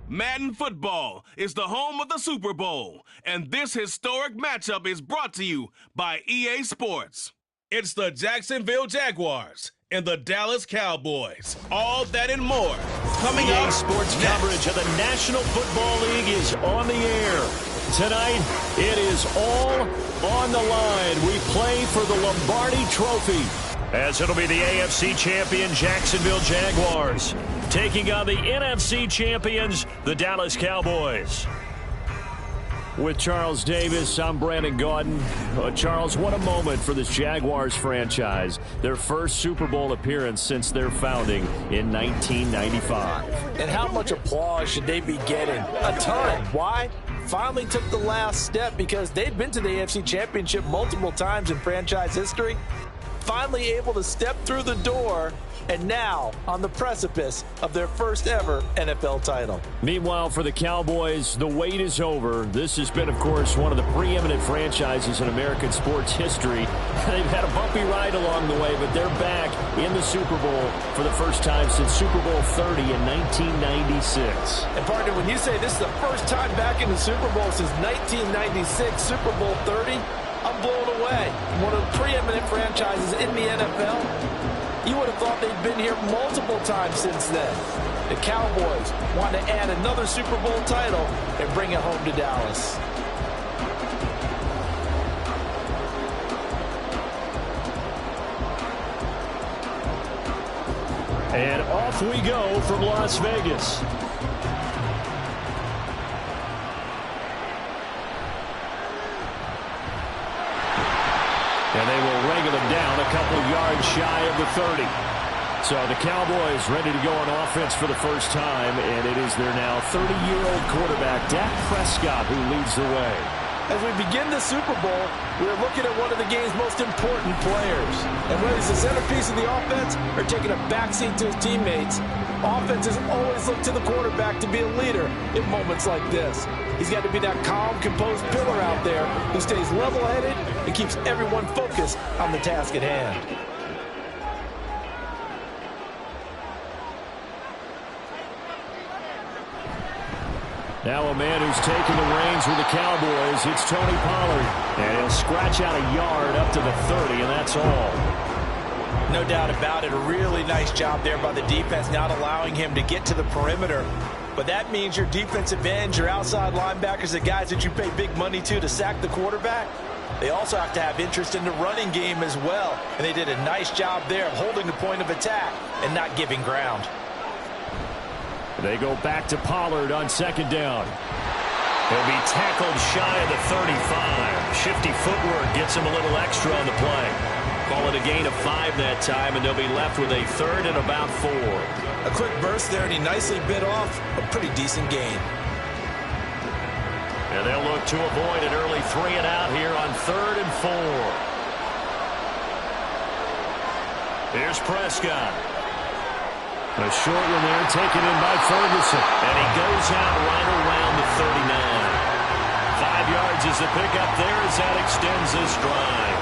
Madden football is the home of the Super Bowl, and this historic matchup is brought to you by EA Sports. It's the Jacksonville Jaguars and the Dallas Cowboys. All that and more coming up. EA Sports coverage of the National Football League is on the air. Tonight, it is all on the line. We play for the Lombardi Trophy, as it'll be the AFC champion Jacksonville Jaguars taking on the NFC champions, the Dallas Cowboys. With Charles Davis, I'm Brandon Gaudin. Charles, what a moment for this Jaguars franchise. Their first Super Bowl appearance since their founding in 1995. And how much applause should they be getting? A ton. Why? Finally took the last step because they'd been to the AFC Championship multiple times in franchise history. Finally able to step through the door, and now on the precipice of their first ever NFL title. Meanwhile, for the Cowboys, the wait is over. This has been, of course, one of the preeminent franchises in American sports history. They've had a bumpy ride along the way, but they're back in the Super Bowl for the first time since Super Bowl 30 in 1996. And partner, when you say this is the first time back in the Super Bowl since 1996, Super Bowl 30, I'm blown away. One of the preeminent franchises in the NFL. You would have thought they'd been here multiple times since then. The Cowboys want to add another Super Bowl title and bring it home to Dallas. And off we go from Las Vegas. And they will wrangle them down a couple yards shy of the 30. So the Cowboys ready to go on offense for the first time, and it is their now 30-year-old quarterback, Dak Prescott, who leads the way. As we begin the Super Bowl, we're looking at one of the game's most important players. And whether he's the centerpiece of the offense or taking a backseat to his teammates, offenses always look to the quarterback to be a leader in moments like this. He's got to be that calm, composed pillar out there who stays level-headed and keeps everyone focused on the task at hand. Now a man who's taken the reins with the Cowboys, it's Tony Pollard. And he'll scratch out a yard up to the 30, and that's all. No doubt about it. A really nice job there by the defense, not allowing him to get to the perimeter. But that means your defensive ends, your outside linebackers, the guys that you pay big money to sack the quarterback, they also have to have interest in the running game as well. And they did a nice job there of holding the point of attack and not giving ground. They go back to Pollard on second down. He'll be tackled shy of the 35. Shifty footwork gets him a little extra on the play. Call it a gain of 5 that time, and they'll be left with a third and about 4. A quick burst there, and he nicely bit off a pretty decent gain. And they'll look to avoid an early 3 and out here on 3rd and 4. Here's Prescott. A short one there taken in by Ferguson. And he goes out right around the 39. 5 yards is the pickup there as that extends this drive.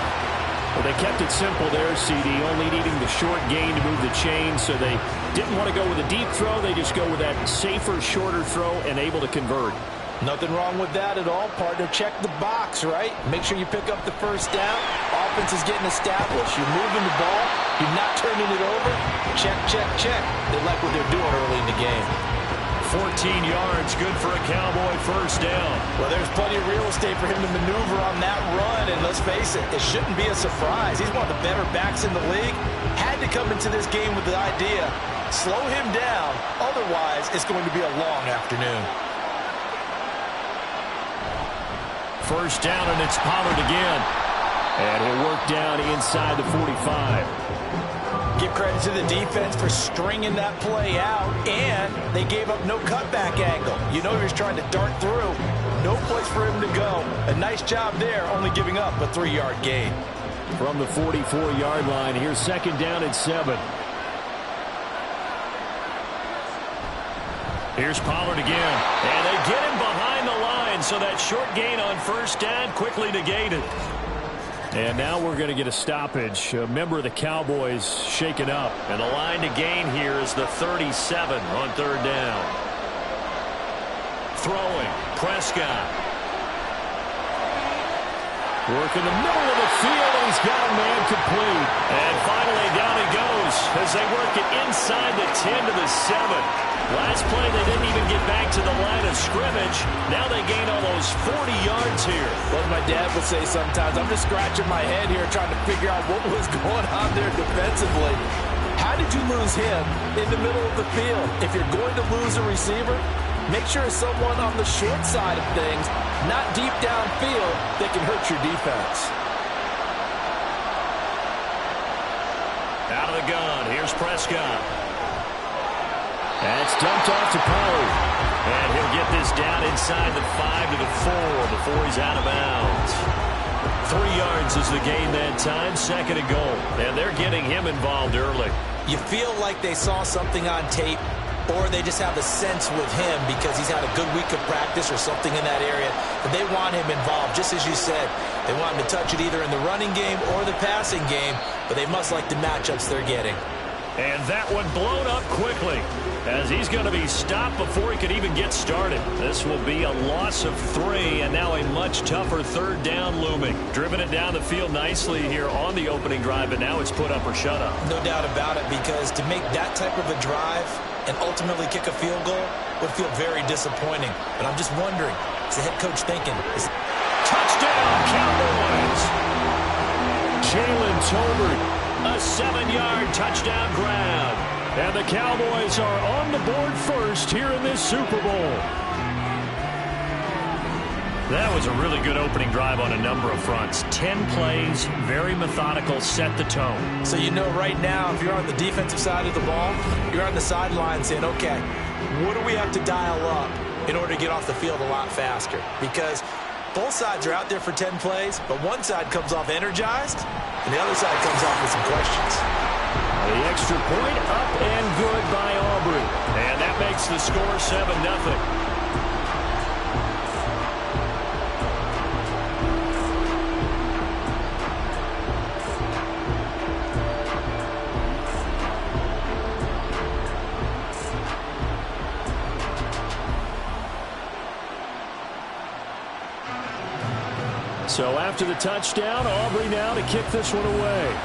Well, they kept it simple there, CD, only needing the short gain to move the chain, so they didn't want to go with a deep throw. They just go with that safer, shorter throw and able to convert. Nothing wrong with that at all, partner. Check the box, right? Make sure you pick up the first down. Offense is getting established. You're moving the ball. You're not turning it over. Check, check, check. They like what they're doing early in the game. 14 yards, good for a Cowboy first down. Well, there's plenty of real estate for him to maneuver on that run, and let's face it, it shouldn't be a surprise. He's one of the better backs in the league. Had to come into this game with the idea, slow him down, otherwise it's going to be a long afternoon. First down, and it's Pollard again. And he'll work down inside the 45. Give credit to the defense for stringing that play out, and they gave up no cutback angle. You know he was trying to dart through. No place for him to go. A nice job there, only giving up a 3-yard gain. From the 44-yard line, here's second down and 7. Here's Pollard again, and they get him behind the line, so that short gain on first down quickly negated. And now we're going to get a stoppage. A member of the Cowboys shaken up. And the line to gain here is the 37 on third down. Throwing, Prescott. Work in the middle of the field, and he's got a man complete. And finally, down he goes as they work it inside the 10 to the 7. Last play, they didn't even get back to the line of scrimmage. Now they gain almost 40 yards here. What my dad would say sometimes, I'm just scratching my head here trying to figure out what was going on there defensively. How did you lose him in the middle of the field? If you're going to lose a receiver, make sure it's someone on the short side of things, not deep downfield, that can hurt your defense. Out of the gun, here's Prescott. That's dumped off to Poe. And he'll get this down inside the 5 to the 4 before he's out of bounds. 3 yards is the gain that time, second and goal. And they're getting him involved early. You feel like they saw something on tape, or they just have a sense with him because he's had a good week of practice or something in that area, but they want him involved, just as you said. They want him to touch it either in the running game or the passing game, but they must like the matchups they're getting. And that one blown up quickly as he's going to be stopped before he could even get started. This will be a loss of 3, and now a much tougher third down looming. Driven it down the field nicely here on the opening drive, but now it's put up or shut up. No doubt about it, because to make that type of a drive and ultimately kick a field goal would feel very disappointing. But I'm just wondering, is the head coach thinking, touchdown, Cowboys! Jalen Tolbert, a 7-yard touchdown grab. And the Cowboys are on the board first here in this Super Bowl. That was a really good opening drive on a number of fronts. 10 plays, very methodical, set the tone. So you know right now, if you're on the defensive side of the ball, you're on the sideline saying, okay, what do we have to dial up in order to get off the field a lot faster? Because both sides are out there for 10 plays, but one side comes off energized, and the other side comes off with some questions. The extra point up and good by Aubrey. And that makes the score 7-0. So after the touchdown, Aubrey now to kick this one away.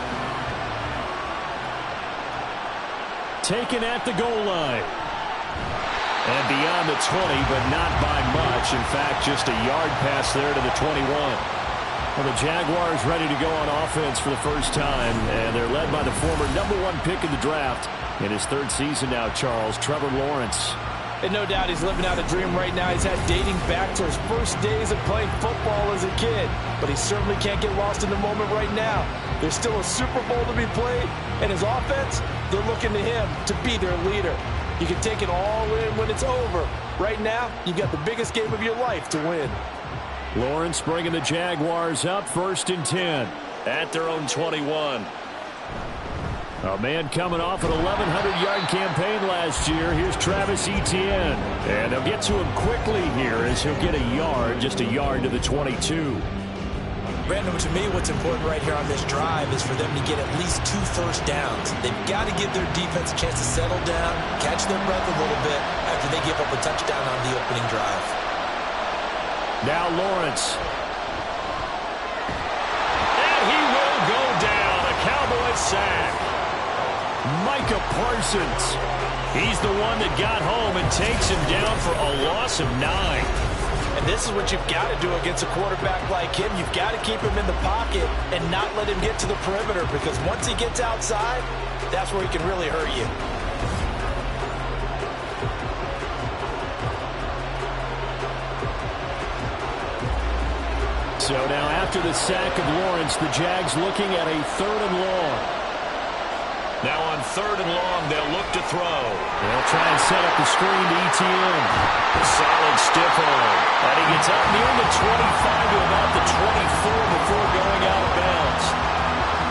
Taken at the goal line. And beyond the 20, but not by much. In fact, just a yard pass there to the 21. Well, the Jaguars ready to go on offense for the first time, and they're led by the former #1 pick in the draft. In his third season now, Charles, Trevor Lawrence. And no doubt he's living out a dream right now. He's had dating back to his first days of playing football as a kid. But he certainly can't get lost in the moment right now. There's still a Super Bowl to be played, and his offense, they're looking to him to be their leader. You can take it all in when it's over. Right now, you've got the biggest game of your life to win. Lawrence bringing the Jaguars up, 1st and 10 at their own 21. A man coming off an 1,100-yard campaign last year. Here's Travis Etienne. And they'll get to him quickly here as he'll get a yard, just a yard to the 22. Brandon, to me, what's important right here on this drive is for them to get at least 2 first downs. They've got to give their defense a chance to settle down, catch their breath a little bit after they give up a touchdown on the opening drive. Now Lawrence. And he will go down. A Cowboys sack. Micah Parsons. He's the one that got home and takes him down for a loss of 9. And this is what you've got to do against a quarterback like him. You've got to keep him in the pocket and not let him get to the perimeter, because once he gets outside, that's where he can really hurt you. So now after the sack of Lawrence, the Jags looking at a 3rd and long. Now on 3rd and long, they'll look to throw. They'll try and set up the screen to Etienne. A solid stiff arm. And he gets up near the 25 to about the 24 before going out of bounds.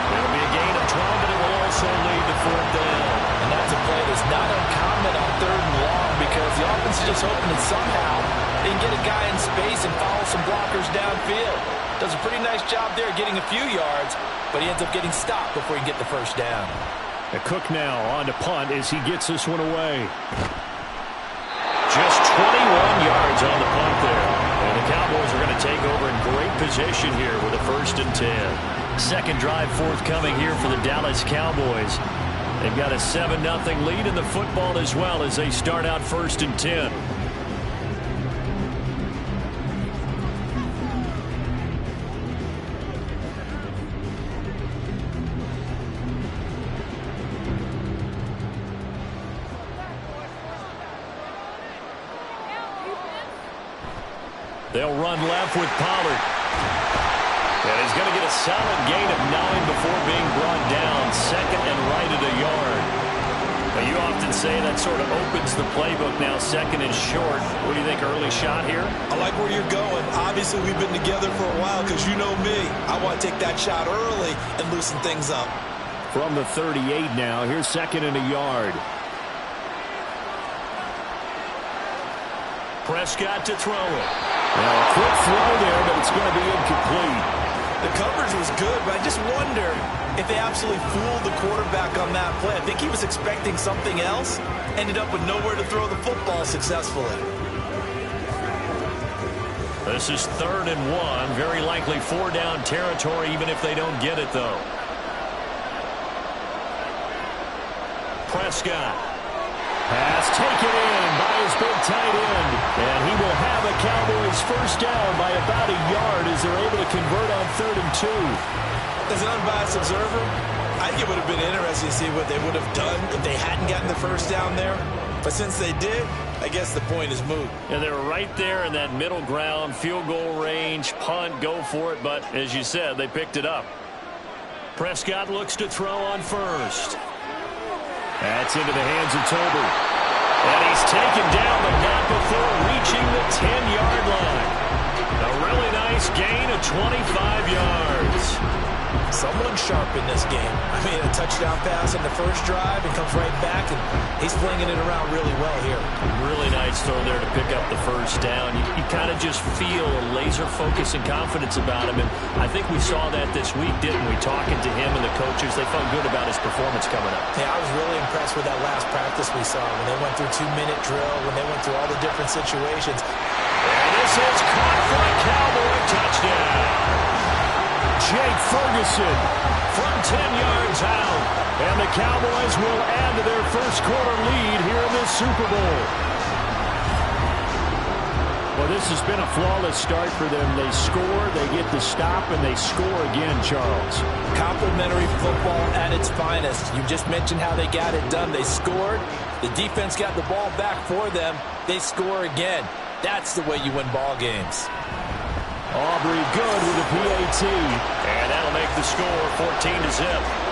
It'll be a gain of 12, but it will also lead to 4th down. And that's a play that's not uncommon on 3rd and long, because the offense is just hoping that somehow they can get a guy in space and follow some blockers downfield. Does a pretty nice job there getting a few yards, but he ends up getting stopped before he can get the first down. A Cook now on to punt as he gets this one away. Just 21 yards on the punt there. And the Cowboys are going to take over in great position here with a 1st and 10. Second drive forthcoming here for the Dallas Cowboys. They've got a 7-0 lead in the football as well as they start out 1st and 10. They'll run left with Pollard. And he's going to get a solid gain of 9 before being brought down. 2nd and right at a yard. Now, you often say that sort of opens the playbook now, 2nd and short. What do you think, early shot here? I like where you're going. Obviously, we've been together for a while because you know me. I want to take that shot early and loosen things up. From the 38 now, here's 2nd and a yard. Prescott to throw it. Now, a quick throw there, but it's going to be incomplete. The coverage was good, but I just wonder if they absolutely fooled the quarterback on that play. I think he was expecting something else, ended up with nowhere to throw the football successfully. This is 3rd and 1, very likely 4-down territory, even if they don't get it, though. Prescott. Pass taken in by his big tight end. And he will have a Cowboys 1st down by about a yard as they're able to convert on 3rd and 2. As an unbiased observer, I think it would have been interesting to see what they would have done if they hadn't gotten the 1st down there. But since they did, I guess the point is moot. Yeah, they were right there in that middle ground, field goal range, punt, go for it. But as you said, they picked it up. Prescott looks to throw on 1st. That's into the hands of Tober. And he's taken down, but not before reaching the 10-yard line. A really nice gain of 25 yards. Someone sharp in this game. I mean, a touchdown pass in the first drive and comes right back, and he's flinging it around really well here. Really nice throw there to pick up the 1st down. You kind of just feel a laser focus and confidence about him, and I think we saw that this week, didn't we? Talking to him and the coaches, they felt good about his performance coming up. Yeah, I was really impressed with that last practice we saw when they went through 2-minute drill, when they went through all the different situations. And this is caught for a Cowboy touchdown. Jake Ferguson from 10 yards out. And the Cowboys will add to their 1st quarter lead here in this Super Bowl. Well, this has been a flawless start for them. They score, they get the stop, and they score again, Charles. Complimentary football at its finest. You just mentioned how they got it done. They scored. The defense got the ball back for them. They score again. That's the way you win ball games. Aubrey good with a PAT. And that'll make the score 14-0.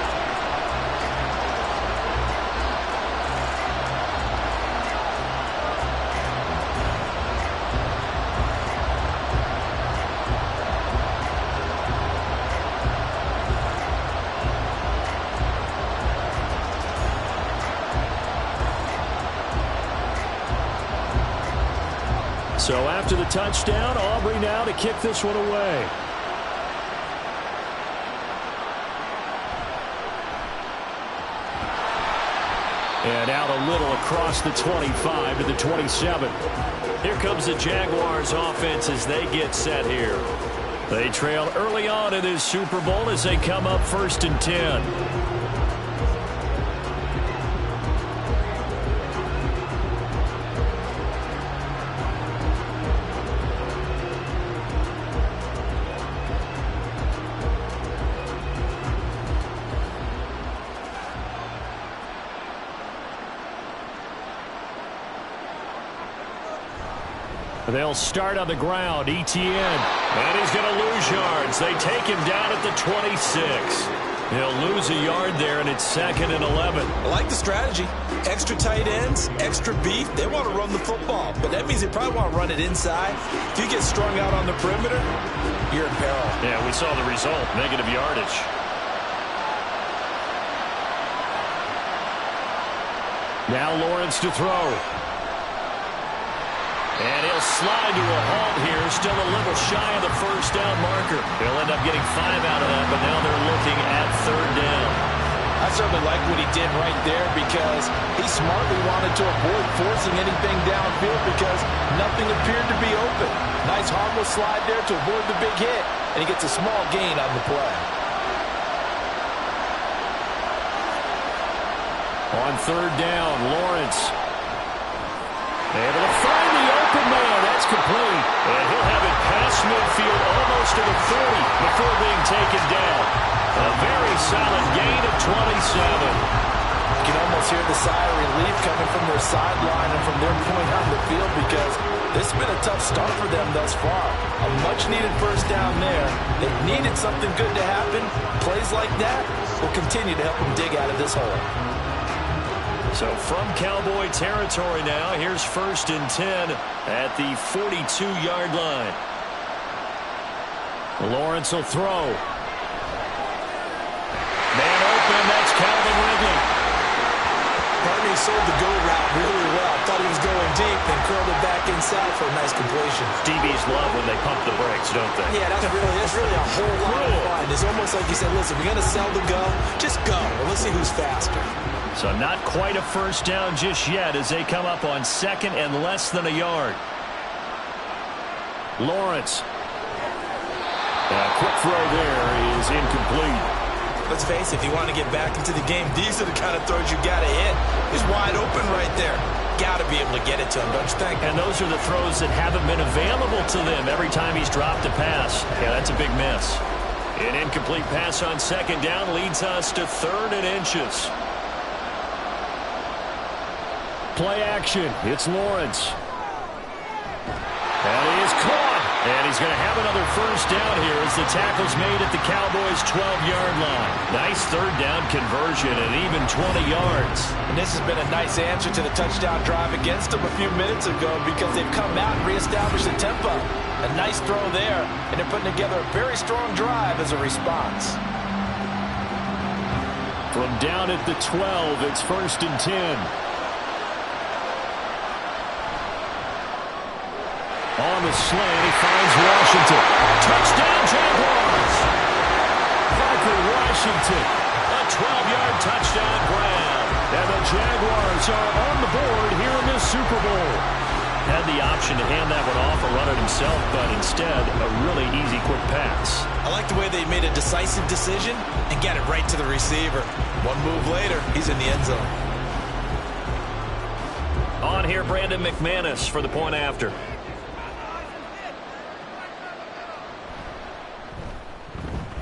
So after the touchdown, Aubrey now to kick this one away. And out a little across the 25 to the 27. Here comes the Jaguars offense as they get set here. They trail early on in this Super Bowl as they come up 1st and 10. They'll start on the ground. Etienne. And he's going to lose yards. They take him down at the 26. He'll lose a yard there, and it's 2nd and 11. I like the strategy. Extra tight ends, extra beef. They want to run the football, but that means they probably want to run it inside. If you get strung out on the perimeter, you're in peril. Yeah, we saw the result. Negative yardage. Now Lawrence to throw. And he'll slide to a halt here, still a little shy of the first down marker. He'll end up getting 5 out of that, but now they're looking at 3rd down. I certainly like what he did right there because he smartly wanted to avoid forcing anything downfield because nothing appeared to be open. Nice harmless slide there to avoid the big hit, and he gets a small gain on the play. On 3rd down, Lawrence able to find the open man. That's complete. And he'll have it past midfield almost to the 40 before being taken down. A very solid gain of 27. You can almost hear the sigh of relief coming from their sideline and from their point on the field because this has been a tough start for them thus far. A much-needed first down there. They needed something good to happen. Plays like that will continue to help them dig out of this hole. So from Cowboy territory now, here's 1st and 10 at the 42-yard line. Lawrence will throw. Man open, that's Calvin Ridley. Barney sold the go route really well. Thought he was going deep and curled it back inside for a nice completion. DBs love when they pump the brakes, don't they? Yeah, that's really a whole lot of fun. It's almost like you said, listen, we're going to sell the go. Just go. And let's see who's faster. So not quite a first down just yet as they come up on 2nd and less than a yard. Lawrence. A quick throw there is incomplete. Let's face it, if you want to get back into the game, these are the kind of throws you got to hit. He's wide open right there. Got to be able to get it to him, don't you think? And those are the throws that haven't been available to them every time he's dropped a pass. Yeah, that's a big miss. An incomplete pass on 2nd down leads us to 3rd and inches. Play action. It's Lawrence. And he is caught. And he's going to have another first down here as the tackle's made at the Cowboys' 12-yard line. Nice 3rd down conversion and even 20 yards. And this has been a nice answer to the touchdown drive against them a few minutes ago because they've come out and reestablished the tempo. A nice throw there, and they're putting together a very strong drive as a response. From down at the 12, it's 1st and 10. On the slant, he finds Washington. Touchdown, Jaguars! Parker Washington, a 12-yard touchdown grab. And the Jaguars are on the board here in this Super Bowl. Had the option to hand that one off or run it himself, but instead, a really easy, quick pass. I like the way they made a decisive decision and get it right to the receiver. One move later, he's in the end zone. On here, Brandon McManus for the point after.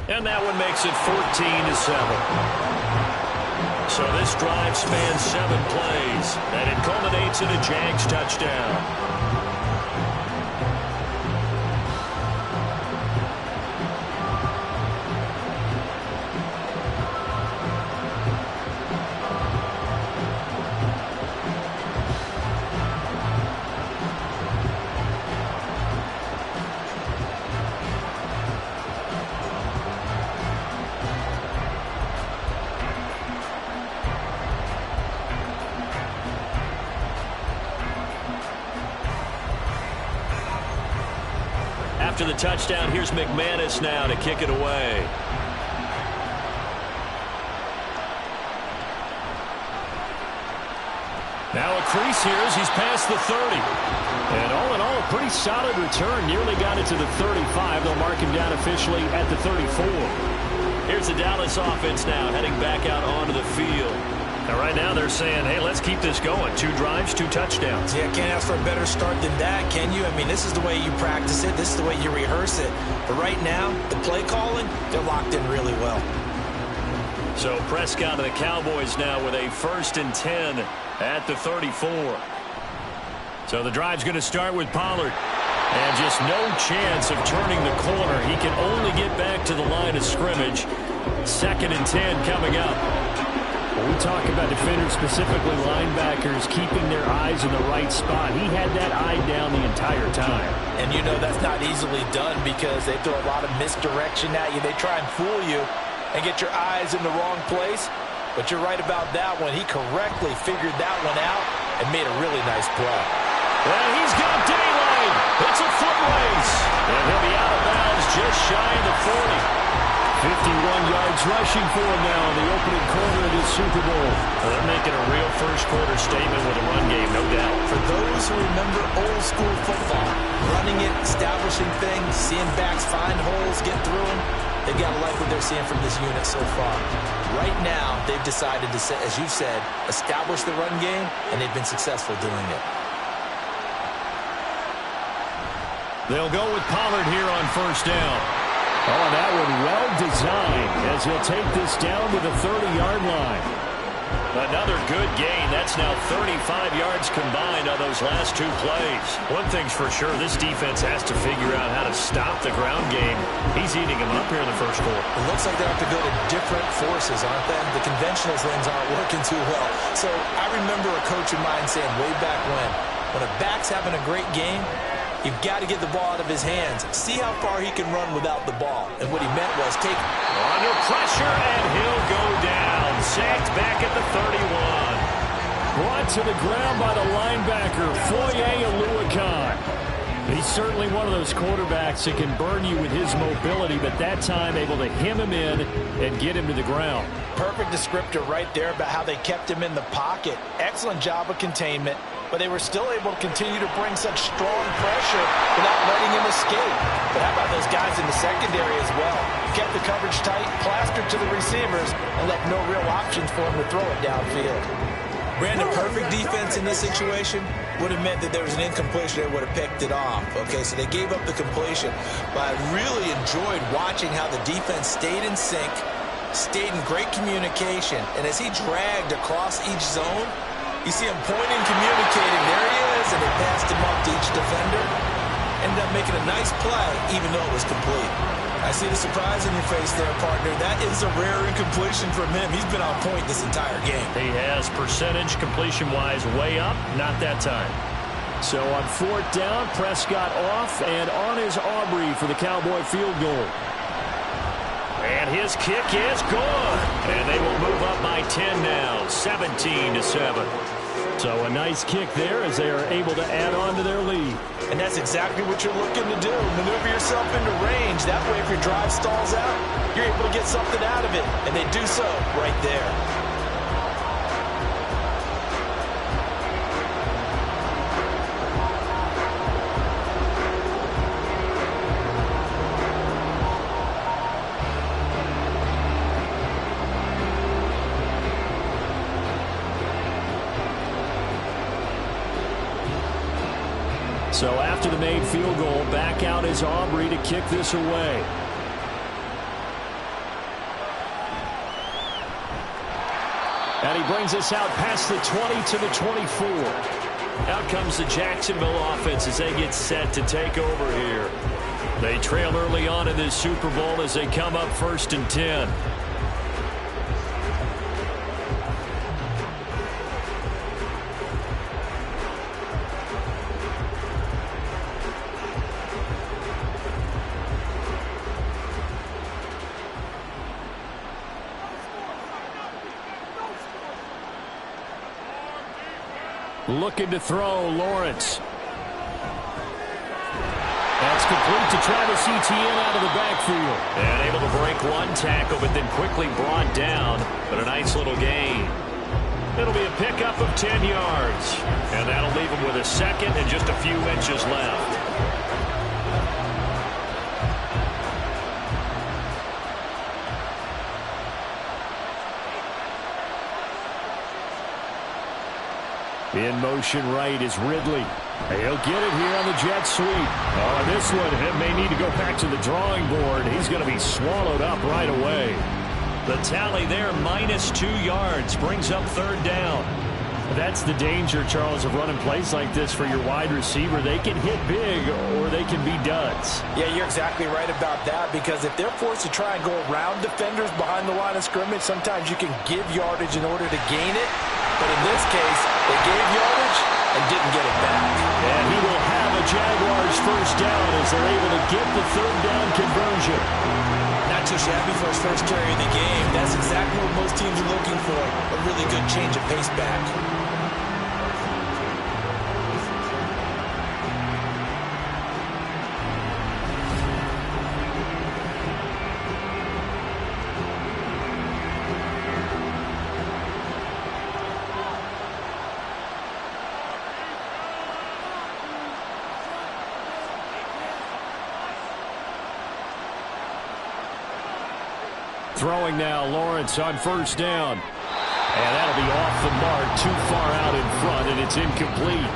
And that one makes it 14-7. So this drive spans 7 plays, and it culminates in a Jags touchdown. After the touchdown, here's McManus now to kick it away. Now a crease here as he's past the 30. And all in all, a pretty solid return. Nearly got it to the 35. They'll mark him down officially at the 34. Here's the Dallas offense now heading back out onto the field. Now right now they're saying, hey, let's keep this going. 2 drives, 2 touchdowns. Yeah, can't ask for a better start than that, can you? I mean, this is the way you practice it. This is the way you rehearse it. But right now, the play calling, they're locked in really well. So Prescott and the Cowboys now with a 1st and 10 at the 34. So the drive's going to start with Pollard. And just no chance of turning the corner. He can only get back to the line of scrimmage. 2nd and 10 coming up. When we talk about defenders, specifically linebackers, keeping their eyes in the right spot, he had that eye down the entire time. And you know that's not easily done because they throw a lot of misdirection at you. They try and fool you and get your eyes in the wrong place. But you're right about that one. He correctly figured that one out and made a really nice play. And he's got daylight. It's a foot race. And he'll be out of bounds just shy of the 40. 51 yards rushing for him now in the opening quarter of this Super Bowl. They're making a real first-quarter statement with a run game, no doubt. For those who remember old-school football, running it, establishing things, seeing backs find holes, get through them, they've got to like what they're seeing from this unit so far. Right now, they've decided to, as you said, establish the run game, and they've been successful doing it. They'll go with Pollard here on first down. Oh, that one well designed as he'll take this down to the 30-yard line. Another good gain. That's now 35 yards combined on those last two plays. One thing's for sure, this defense has to figure out how to stop the ground game. He's eating them up here in the first quarter. It looks like they have to go to different forces, aren't they? The conventional things aren't working too well. So I remember a coach of mine saying way back when a back's having a great game, you've got to get the ball out of his hands. See how far he can run without the ball. And what he meant was take under pressure, and he'll go down. Sacked back at the 31. Brought to the ground by the linebacker, Foye Oluokun. He's certainly one of those quarterbacks that can burn you with his mobility, but that time able to hem him in and get him to the ground. Perfect descriptor right there about how they kept him in the pocket. Excellent job of containment, but they were still able to continue to bring such strong pressure without letting him escape. But how about those guys in the secondary as well? Kept the coverage tight, plastered to the receivers, and left no real options for him to throw it downfield. Brandon, perfect defense in this situation would have meant that there was an incompletion that would have picked it off. Okay, so they gave up the completion, but I really enjoyed watching how the defense stayed in sync, stayed in great communication, and as he dragged across each zone, you see him pointing, communicating, there he is, and they passed him up to each defender. Ended up making a nice play, even though it was complete. I see the surprise in your face there, partner. That is a rare incompletion from him. He's been on point this entire game. He has percentage completion-wise way up, not that time. So on fourth down, Prescott off, and on is Aubrey for the Cowboy field goal. And his kick is good. And they will move up by 10 now, 17-7. So a nice kick there as they are able to add on to their lead. And that's exactly what you're looking to do. Maneuver yourself into range. That way, if your drive stalls out, you're able to get something out of it. And they do so right there. So after the made field goal, back out is Aubrey to kick this away. And he brings us out past the 20 to the 24. Out comes the Jacksonville offense as they get set to take over here. They trail early on in this Super Bowl as they come up 1st and 10. Looking to throw, Lawrence. That's complete to Travis Etienne out of the backfield. And able to break one tackle, but then quickly brought down. But a nice little gain. It'll be a pickup of 10 yards. And that'll leave him with a second and just a few inches left. In motion right is Ridley. He'll get it here on the jet sweep. Oh, this one may need to go back to the drawing board. He's going to be swallowed up right away. The tally there, -2 yards, brings up 3rd down. That's the danger, Charles, of running plays like this for your wide receiver. They can hit big or they can be duds. Yeah, you're exactly right about that, because if they're forced to try and go around defenders behind the line of scrimmage, sometimes you can give yardage in order to gain it. But in this case, they gave yardage and didn't get it back. And he will have a Jaguars 1st down as they're able to get the 3rd down conversion. Not too shabby for his first carry of the game. That's exactly what most teams are looking for. A really good change of pace back. Throwing now, Lawrence on first down. And that'll be off the mark, too far out in front, and it's incomplete.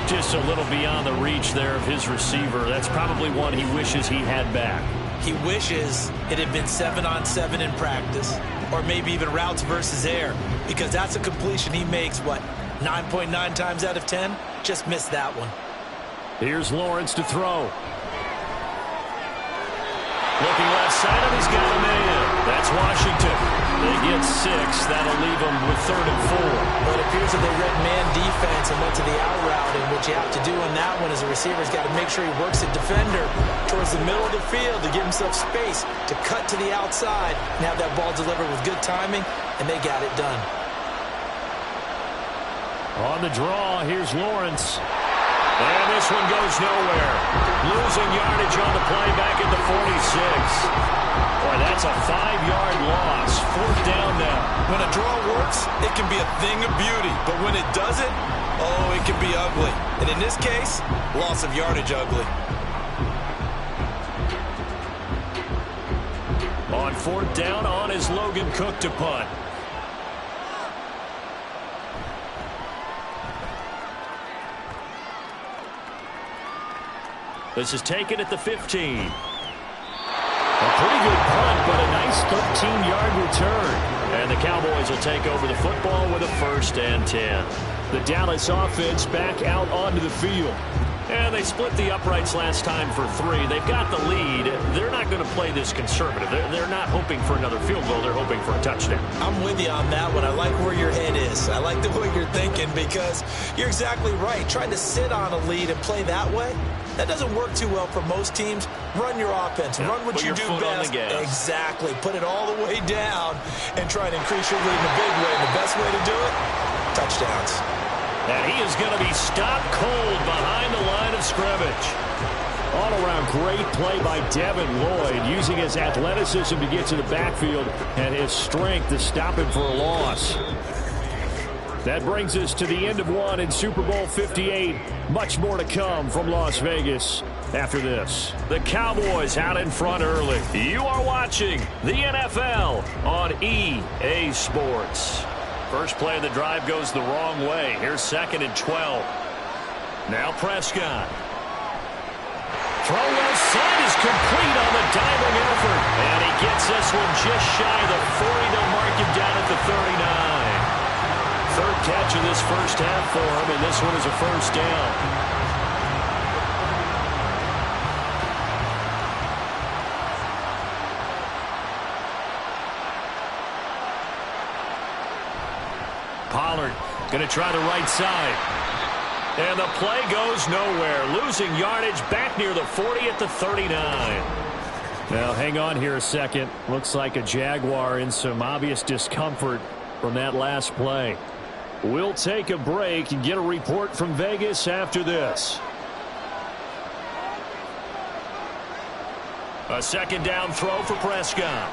Just a little beyond the reach there of his receiver. That's probably one he wishes he had back. He wishes it had been 7-on-7 in practice, or maybe even routes versus air, because that's a completion he makes, 9.9 times out of 10? Just missed that one. Here's Lawrence to throw. Looking left side of, he's got a man. That's Washington. They get 6. That'll leave them with 3rd and 4. Well, it appears that they read man defense and went to the out route, and what you have to do on that one is a receiver's got to make sure he works a defender towards the middle of the field to give himself space to cut to the outside and have that ball delivered with good timing, and they got it done. On the draw, here's Lawrence. And this one goes nowhere. Losing yardage on the play back at the 46. Boy, that's a 5-yard loss. 4th down now. When a draw works, it can be a thing of beauty. But when it doesn't, oh, it can be ugly. And in this case, loss of yardage ugly. On 4th down, on is Logan Cook to punt. This is taken at the 15. A pretty good punt, but a nice 13-yard return. And the Cowboys will take over the football with a 1st and 10. The Dallas offense back out onto the field. And they split the uprights last time for 3. They've got the lead. They're not going to play this conservative. They're not hoping for another field goal. They're hoping for a touchdown. I'm with you on that one. I like where your head is. I like the way you're thinking, because you're exactly right. Trying to sit on a lead and play that way, that doesn't work too well for most teams. Run your offense. Yeah, run what you do best. Exactly. Put it all the way down and try to increase your lead in a big way. And the best way to do it, touchdowns. And he is going to be stopped cold behind the line of scrimmage. All-around great play by Devin Lloyd, using his athleticism to get to the backfield and his strength to stop him for a loss. That brings us to the end of one in Super Bowl 58. Much more to come from Las Vegas after this. The Cowboys out in front early. You are watching the NFL on EA Sports. First play of the drive goes the wrong way. Here's 2nd and 12. Now Prescott. Throw left side is complete on the diving effort. And he gets this one just shy of the 40. They'll mark him down at the 39. 3rd catch of this first half for him, and this one is a 1st down. Pollard going to try the right side. And the play goes nowhere. Losing yardage back near the 40 at the 39. Now, hang on here a second. Looks like a Jaguar in some obvious discomfort from that last play. We'll take a break and get a report from Vegas after this. A 2nd down throw for Prescott.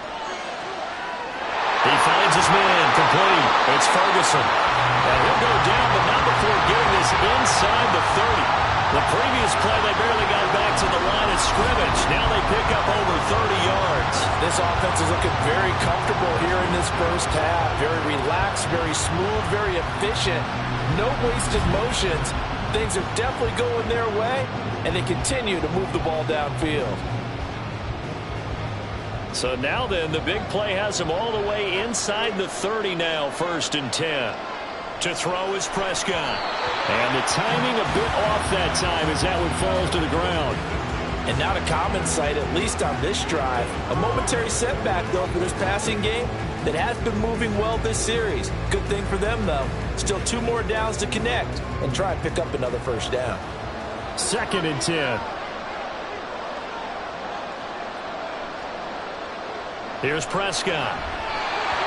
He finds his man, complete. It's Ferguson. And he'll go down, but not before getting this inside the 30. The previous play, they barely got back to the line of scrimmage. Now they pick up over 30 yards. This offense is looking very comfortable here in this first half. Very relaxed, very smooth, very efficient. No wasted motions. Things are definitely going their way, and they continue to move the ball downfield. So now then, the big play has him all the way inside the 30 now, 1st and 10. To throw is Prescott. And the timing a bit off that time as that one falls to the ground. And not a common sight, at least on this drive. A momentary setback, though, for this passing game that has been moving well this series. Good thing for them, though. Still 2 more downs to connect and try and pick up another 1st down. 2nd and 10. Here's Prescott.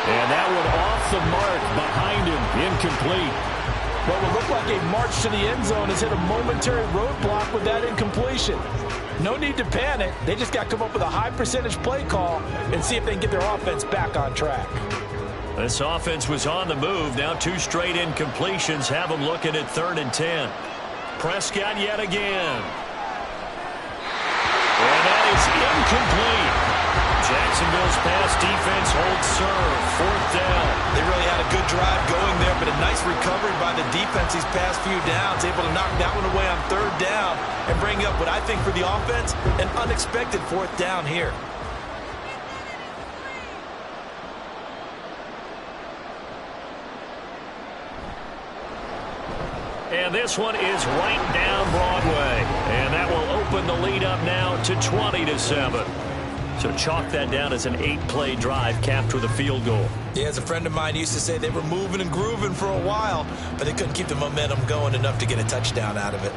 And that one off the mark behind him, incomplete. What will look like a march to the end zone has hit a momentary roadblock with that incompletion. No need to panic. They just got to come up with a high percentage play call and see if they can get their offense back on track. This offense was on the move. Now 2 straight incompletions have them looking at 3rd and 10. Prescott yet again. And that is incomplete. Jacksonville's pass defense holds serve. 4th down. They really had a good drive going there, but a nice recovery by the defense these past few downs, able to knock that one away on 3rd down and bring up what I think for the offense, an unexpected 4th down here. And this one is right down Broadway. And that will open the lead up now to 20-7. So chalk that down as an 8-play drive capped with a field goal. Yeah, as a friend of mine used to say, they were moving and grooving for a while, but they couldn't keep the momentum going enough to get a touchdown out of it.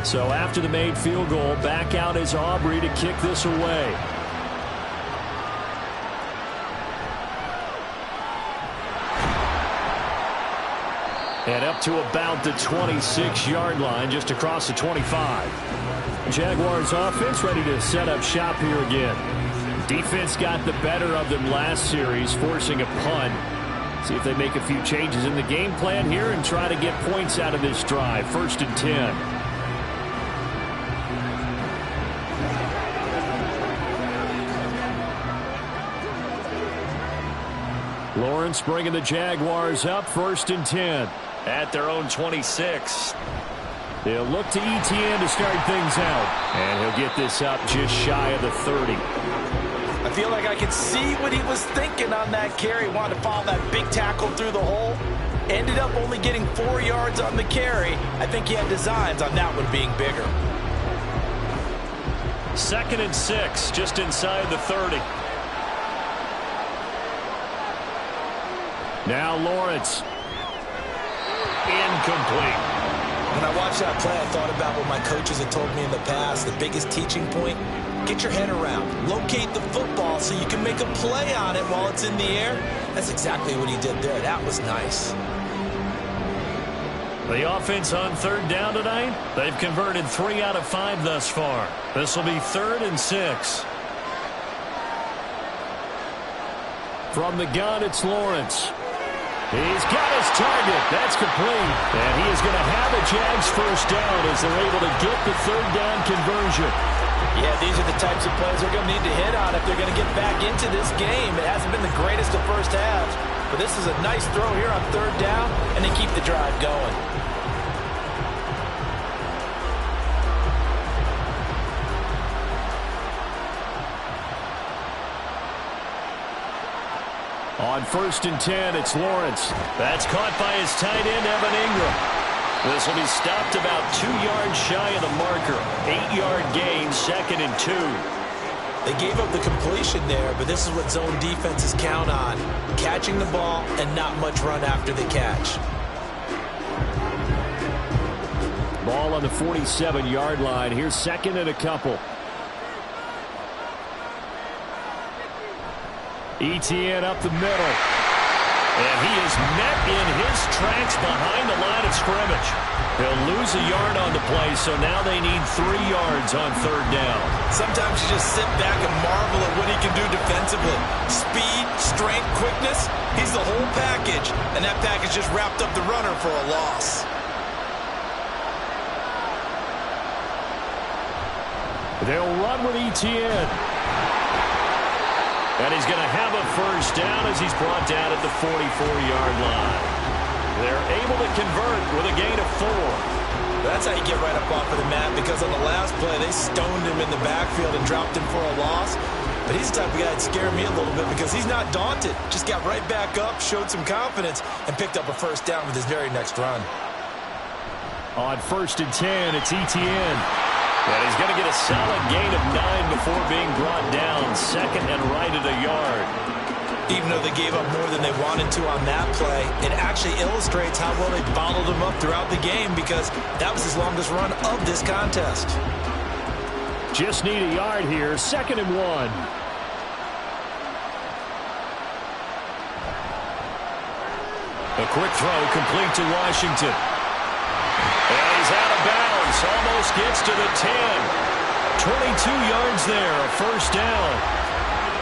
So after the made field goal, back out is Aubrey to kick this away. And up to about the 26-yard line, just across the 25. Jaguars offense ready to set up shop here again. Defense got the better of them last series, forcing a punt. See if they make a few changes in the game plan here and try to get points out of this drive. 1st and 10. Lawrence bringing the Jaguars up, 1st and 10. At their own 26. They'll look to ETN to start things out. And he'll get this up just shy of the 30. I feel like I can see what he was thinking on that carry. Wanted to follow that big tackle through the hole. Ended up only getting 4 yards on the carry. I think he had designs on that one being bigger. 2nd and 6, just inside the 30. Now Lawrence. Incomplete. When I watched that play, I thought about what my coaches had told me in the past. The biggest teaching point, get your head around. Locate the football so you can make a play on it while it's in the air. That's exactly what he did there. That was nice. The offense on 3rd down tonight, they've converted 3 out of 5 thus far. This will be 3rd and 6. From the gun, it's Lawrence. He's got his target. That's complete. And he is going to have a Jags 1st down as they're able to get the 3rd down conversion. Yeah, these are the types of plays they're going to need to hit on if they're going to get back into this game. It hasn't been the greatest of first halves, but this is a nice throw here on 3rd down, and they keep the drive going. On 1st and 10, it's Lawrence. That's caught by his tight end, Evan Ingram. This will be stopped about 2 yards shy of the marker. 8-yard gain, 2nd and 2. They gave up the completion there, but this is what zone defenses count on. Catching the ball and not much run after the catch. Ball on the 47-yard line. Here's 2nd and a couple. ETN up the middle. And he is met in his tracks behind the line of scrimmage. He'll lose a yard on the play, so now they need 3 yards on 3rd down. Sometimes you just sit back and marvel at what he can do defensively. Speed, strength, quickness, he's the whole package. And that package just wrapped up the runner for a loss. They'll run with ETN. And he's going to have a 1st down as he's brought down at the 44-yard line. They're able to convert with a gain of 4. That's how you get right up off of the mat, because on the last play, they stoned him in the backfield and dropped him for a loss. But he's the type of guy that scared me a little bit because he's not daunted. Just got right back up, showed some confidence, and picked up a 1st down with his very next run. On 1st and 10, it's ETN. And he's going to get a solid gain of 9 before being brought down. 2nd and right at a yard. Even though they gave up more than they wanted to on that play, it actually illustrates how well they bottled him up throughout the game, because that was his longest run of this contest. Just need a yard here. 2nd and 1. A quick throw complete to Washington. And he's out of bounds. Lawrence almost gets to the 10. 22 yards there, a first down.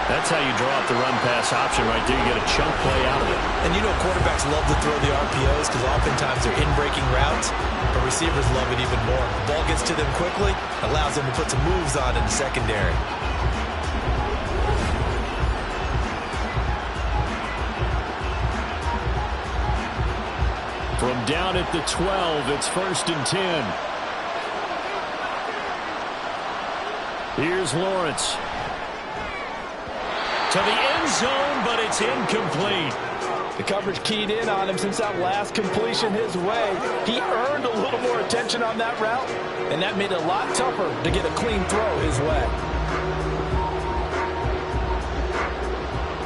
That's how you draw up the run-pass option right there. You get a chunk play out of it. And you know quarterbacks love to throw the RPOs because oftentimes they're in-breaking routes, but receivers love it even more. The ball gets to them quickly, allows them to put some moves on in the secondary. From down at the 12, it's 1st and 10. Here's Lawrence. To the end zone, but it's incomplete. The coverage keyed in on him since that last completion his way. He earned a little more attention on that route, and that made it a lot tougher to get a clean throw his way.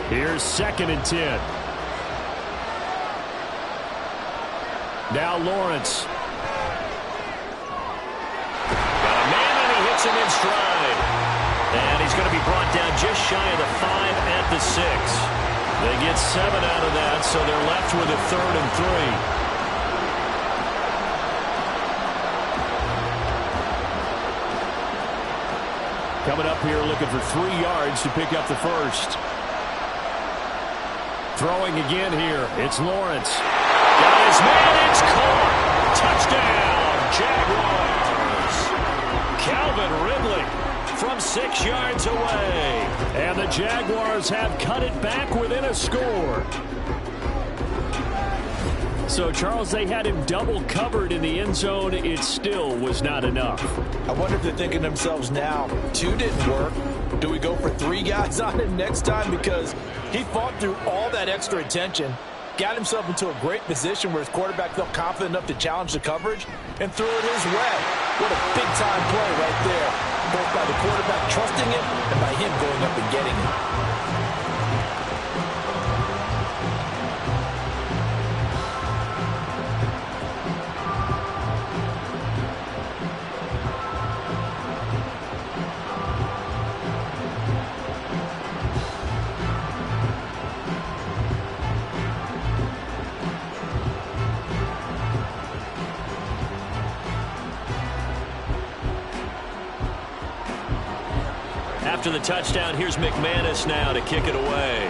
Here's 2nd and 10. Now Lawrence. Got a man, and he hits him in stride. And he's going to be brought down just shy of the 5 at the 6. They get 7 out of that, so they're left with a 3rd and 3. Coming up here looking for 3 yards to pick up the first. Throwing again here. It's Lawrence. Got his man. It's caught. Touchdown, Jaguars. Calvin Ridley from 6 yards away. And the Jaguars have cut it back within a score. So, Charles, they had him double covered in the end zone. It still was not enough. I wonder if they're thinking to themselves now, 2 didn't work. Do we go for 3 guys on him next time? Because he fought through all that extra attention, got himself into a great position where his quarterback felt confident enough to challenge the coverage and threw it his way. What a big-time play right there, both by the quarterback trusting him and by him going up and getting it. After the touchdown, here's McManus now to kick it away.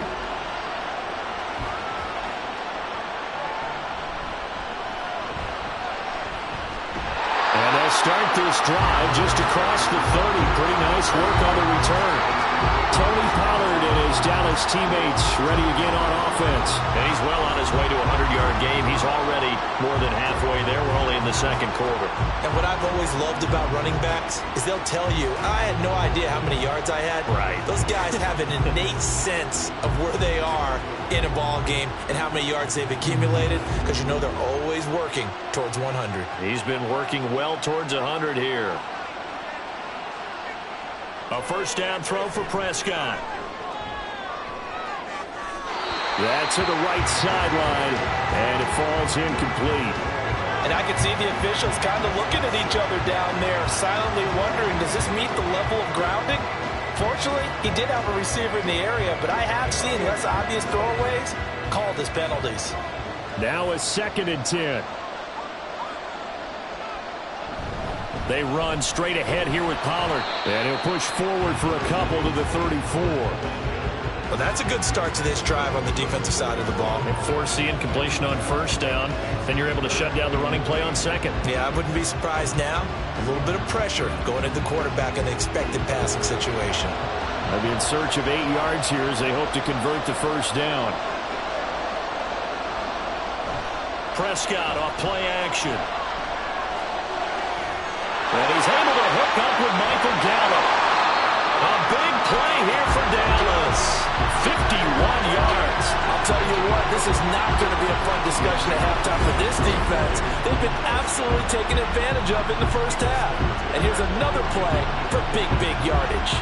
And they'll start this drive just across the 30. Pretty nice work on the return. Tony Pollard and his Dallas teammates ready again on offense. And he's well on his way to a 100-yard game. He's already more than halfway there. We're only in the second quarter. And what I've always loved about running backs is they'll tell you, I had no idea how many yards I had. Right. Those guys have an innate sense of where they are in a ball game and how many yards they've accumulated because you know they're always working towards 100. He's been working well towards 100 here. A first down throw for Prescott. That's to the right sideline, and it falls incomplete. And I can see the officials kind of looking at each other down there, silently wondering, does this meet the level of grounding? Fortunately, he did have a receiver in the area, but I have seen less obvious throwaways called as penalties. Now a 2nd and 10. They run straight ahead here with Pollard. And he'll push forward for a couple to the 34. Well, that's a good start to this drive on the defensive side of the ball. And force the incompletion on first down. Then you're able to shut down the running play on second. Yeah, I wouldn't be surprised now. A little bit of pressure going at the quarterback in the expected passing situation. They'll be in search of 8 yards here as they hope to convert the first down. Prescott off play action. And he's able to hook up with Michael Gallup. A big play here for Dallas. 51 yards. I'll tell you what, this is not going to be a fun discussion at halftime for this defense. They've been absolutely taken advantage of in the first half. And here's another play for big yardage.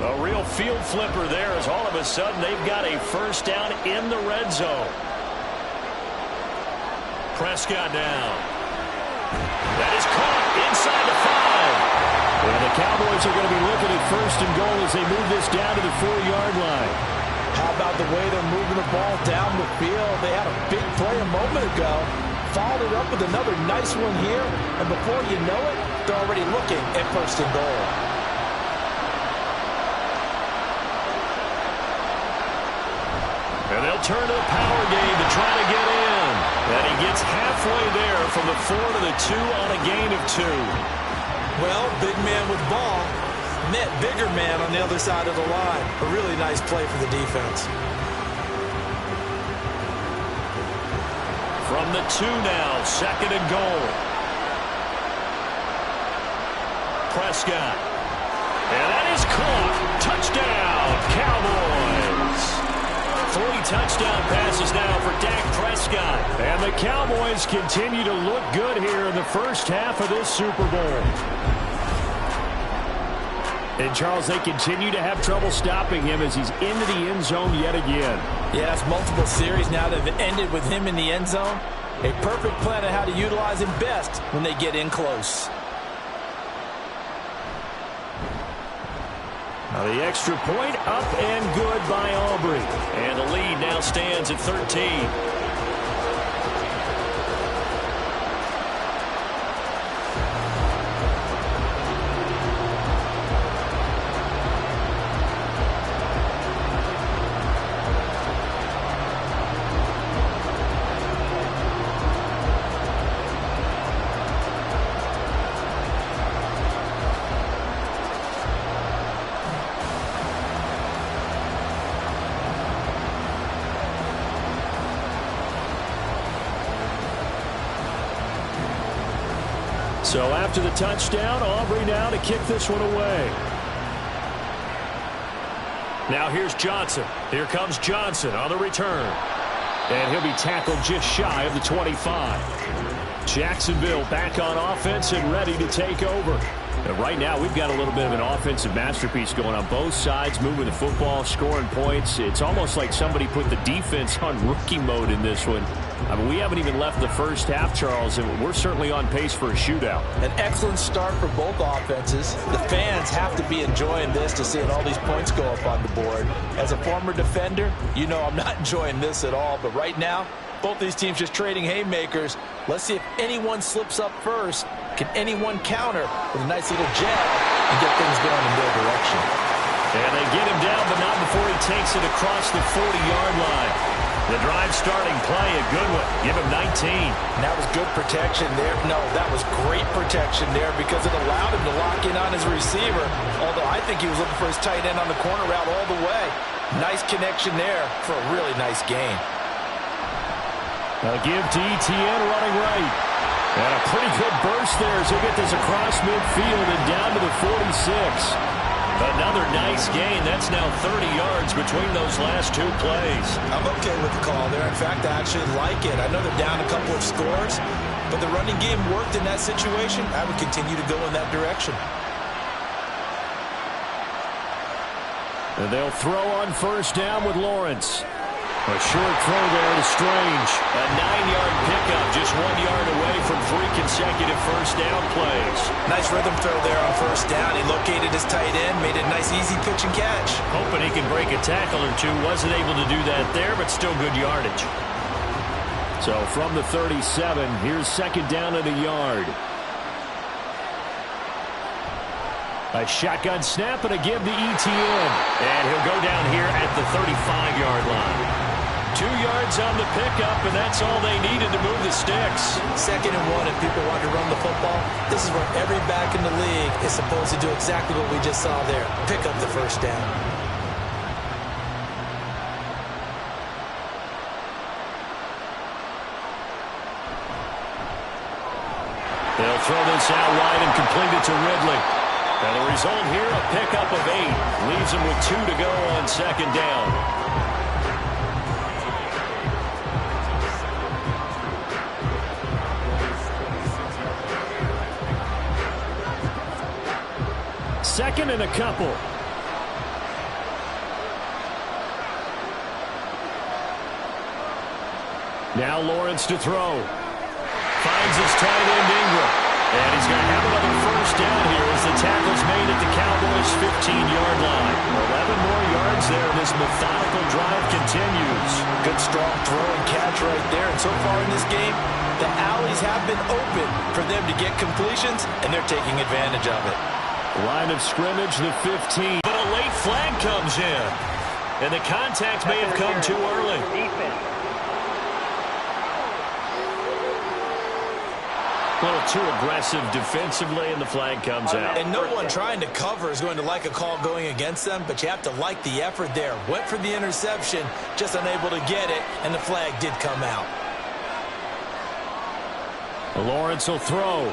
A real field flipper there as all of a sudden they've got a first down in the red zone. Prescott down. That is caught inside the 5. And the Cowboys are going to be looking at first and goal as they move this down to the 4-yard line. How about the way they're moving the ball down the field? They had a big play a moment ago. Followed it up with another nice one here. And before you know it, they're already looking at first and goal. And they'll turn to the power game to try to get in. And he gets halfway there from the 4 to the 2 on a gain of 2. Well, big man with ball met bigger man on the other side of the line. A really nice play for the defense. From the 2 now, second and goal. Prescott. And that is caught. Touchdown, Cowboys. 3 touchdown passes now for Dak Prescott. And the Cowboys continue to look good here in the first half of this Super Bowl. And, Charles, they continue to have trouble stopping him as he's into the end zone yet again. Yeah, it's multiple series now that have ended with him in the end zone. A perfect plan on how to utilize him best when they get in close. Now the extra point up and good by Aubrey. And the lead now stands at 13. So after the touchdown, Aubrey now to kick this one away. Now here's Johnson. Here comes Johnson on the return. And he'll be tackled just shy of the 25. Jacksonville back on offense and ready to take over. And right now we've got a little bit of an offensive masterpiece going on both sides, moving the football, scoring points. It's almost like somebody put the defense on rookie mode in this one. I mean, we haven't even left the first half, Charles, and we're certainly on pace for a shootout. An excellent start for both offenses. The fans have to be enjoying this to seeing all these points go up on the board. As a former defender, you know I'm not enjoying this at all. But right now, both these teams just trading haymakers. Let's see if anyone slips up first. Can anyone counter with a nice little jab and get things going in their direction? And they get him down, but not before he takes it across the 40-yard line. The drive starting play, a good one. Give him 19. And that was good protection there. No, that was great protection there because it allowed him to lock in on his receiver. Although I think he was looking for his tight end on the corner route all the way. Nice connection there for a really nice gain. A give to Etienne running right. And a pretty good burst there as he'll get this across midfield and down to the 46. Another nice gain. That's now 30 yards between those last two plays. I'm okay with the call there. In fact, I actually like it. I know they're down a couple of scores, but the running game worked in that situation. I would continue to go in that direction. And they'll throw on first down with Lawrence. A short throw there to Strange. A 9-yard pickup, just 1 yard away from 3 consecutive first down plays. Nice rhythm throw there on first down. He located his tight end, made a nice easy pitch and catch. Hoping he can break a tackle or two. Wasn't able to do that there, but still good yardage. So from the 37, here's second down at a yard. A shotgun snap and a give to Etienne. And he'll go down here at the 35-yard line. 2 yards on the pickup, and that's all they needed to move the sticks. 2nd and 1, if people want to run the football, this is where every back in the league is supposed to do exactly what we just saw there. Pick up the first down. They'll throw this out wide and complete it to Ridley. And the result here, a pickup of 8. Leaves them with 2 to go on second down. Second and a couple. Now Lawrence to throw. Finds his tight end Ingram. And he's going to have another first down here as the tackle's made at the Cowboys' 15-yard line. 11 more yards there. This methodical drive continues. Good, strong throw and catch right there. And so far in this game, the alleys have been open for them to get completions, and they're taking advantage of it. Line of scrimmage, the 15. But a late flag comes in. And the contact may have come too early. A little too aggressive defensively, and the flag comes out. And no one trying to cover is going to like a call going against them, but you have to like the effort there. Went for the interception, just unable to get it, and the flag did come out. Lawrence will throw.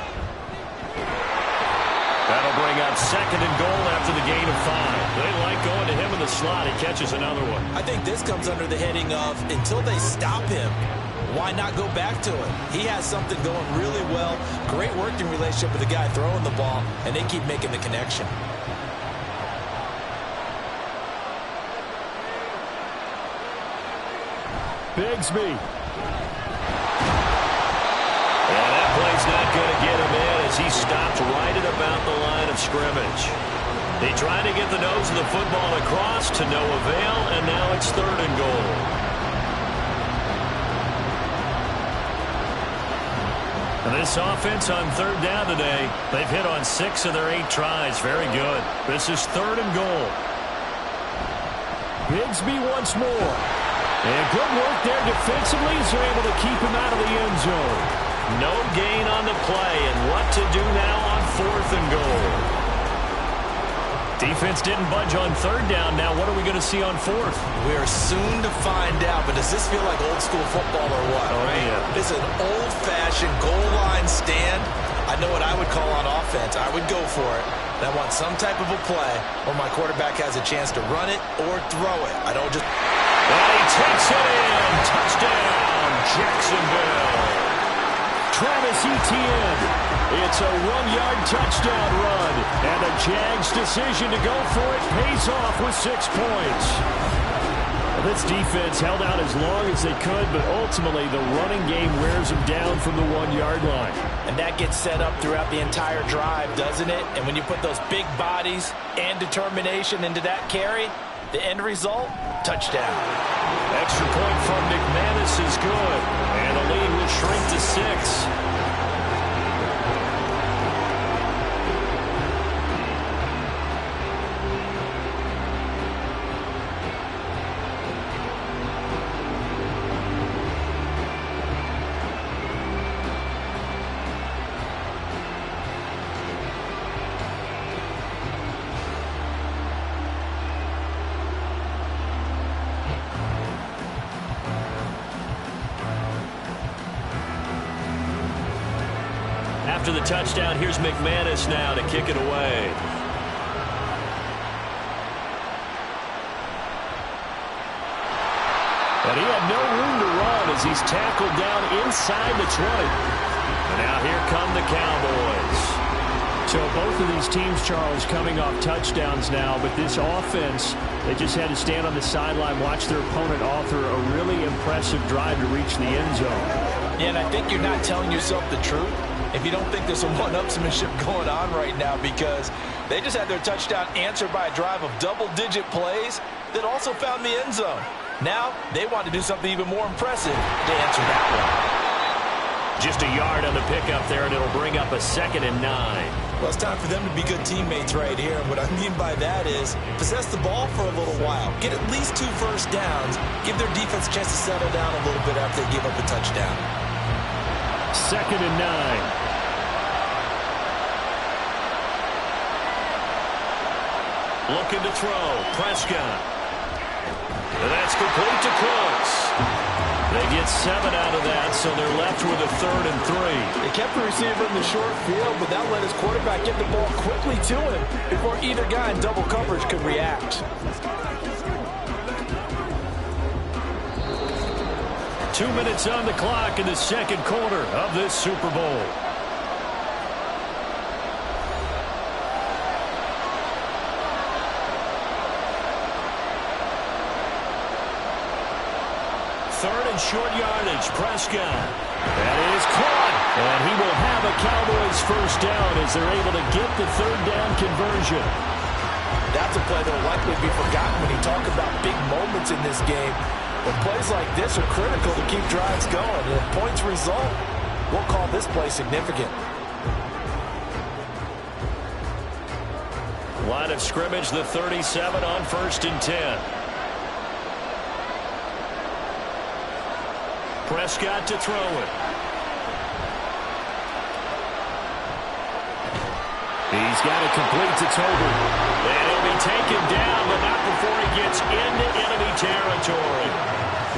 That'll bring up 2nd and goal after the gain of 5. They like going to him in the slot. He catches another one. I think this comes under the heading of until they stop him, why not go back to it? He has something going really well. Great working relationship with the guy throwing the ball, and they keep making the connection. Bigsby. And that play's not going to get him in as he stopped right at about the line of scrimmage. They tried to get the nose of the football across to no avail, and now it's 3rd and goal. This offense on 3rd down today, they've hit on 6 of their 8 tries. Very good. This is 3rd and goal. Bigsby once more. And good work there defensively as they're able to keep him out of the end zone. No gain on the play, and what to do now on 4th and goal. Defense didn't budge on 3rd down. Now what are we going to see on 4th? We're soon to find out, but does this feel like old school football or what? Oh, right? Yeah. This is an old-fashioned goal line stand. I know what I would call on offense. I would go for it. And I want some type of a play where my quarterback has a chance to run it or throw it. I don't just... And he takes it in. Touchdown, Jacksonville. Travis Etienne. It's a 1-yard touchdown run. And the Jags' decision to go for it pays off with 6 points. Well, this defense held out as long as they could, but ultimately the running game wears them down from the 1-yard line. And that gets set up throughout the entire drive, doesn't it? And when you put those big bodies and determination into that carry, the end result, touchdown. Extra point from McManus is good. And the lead will shrink to 6. After the touchdown, here's McManus now to kick it away. And he had no room to run as he's tackled down inside the 20. And now here come the Cowboys. So both of these teams, Charles, coming off touchdowns now, but this offense, they just had to stand on the sideline, watch their opponent author a really impressive drive to reach the end zone. Yeah, and I think you're not telling yourself the truth if you don't think there's some one-upsmanship going on right now, because they just had their touchdown answered by a drive of double-digit plays that also found the end zone. Now they want to do something even more impressive to answer that one. Just a yard on the pickup there, and it'll bring up a 2nd and 9. Well, it's time for them to be good teammates right here. And what I mean by that is possess the ball for a little while. Get at least 2 first downs. Give their defense a chance to settle down a little bit after they give up a touchdown. 2nd and 9. Looking to throw. Prescott. And that's complete to Cooks. They get 7 out of that, so they're left with a 3rd and 3. They kept the receiver in the short field, but that let his quarterback get the ball quickly to him before either guy in double coverage could react. 2 minutes on the clock in the 2nd quarter of this Super Bowl. Third and short yardage. Prescott. That is caught. And he will have a Cowboys first down as they're able to get the third down conversion. That's a play that will likely be forgotten when you talk about big moments in this game. But plays like this are critical to keep drives going. And if points result, we'll call this play significant. Line of scrimmage, the 37 on 1st and 10. Prescott to throw it. He's got it complete to Tobin. And he'll be taken down, but not before he gets into enemy territory.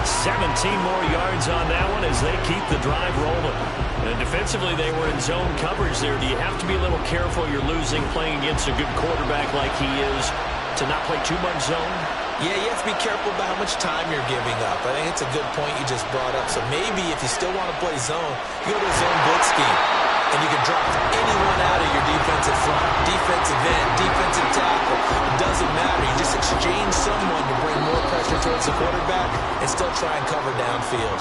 17 more yards on that one as they keep the drive rolling. And defensively, they were in zone coverage there. Do you have to be a little careful you're losing playing against a good quarterback like he is to not play too much zone? Yeah, you have to be careful about how much time you're giving up. I think it's a good point you just brought up. So maybe if you still want to play zone, you go to a zone blitz scheme. And you can drop anyone out of your defensive front, defensive end, defensive tackle. It doesn't matter. You just exchange someone to bring more pressure towards the quarterback and still try and cover downfield.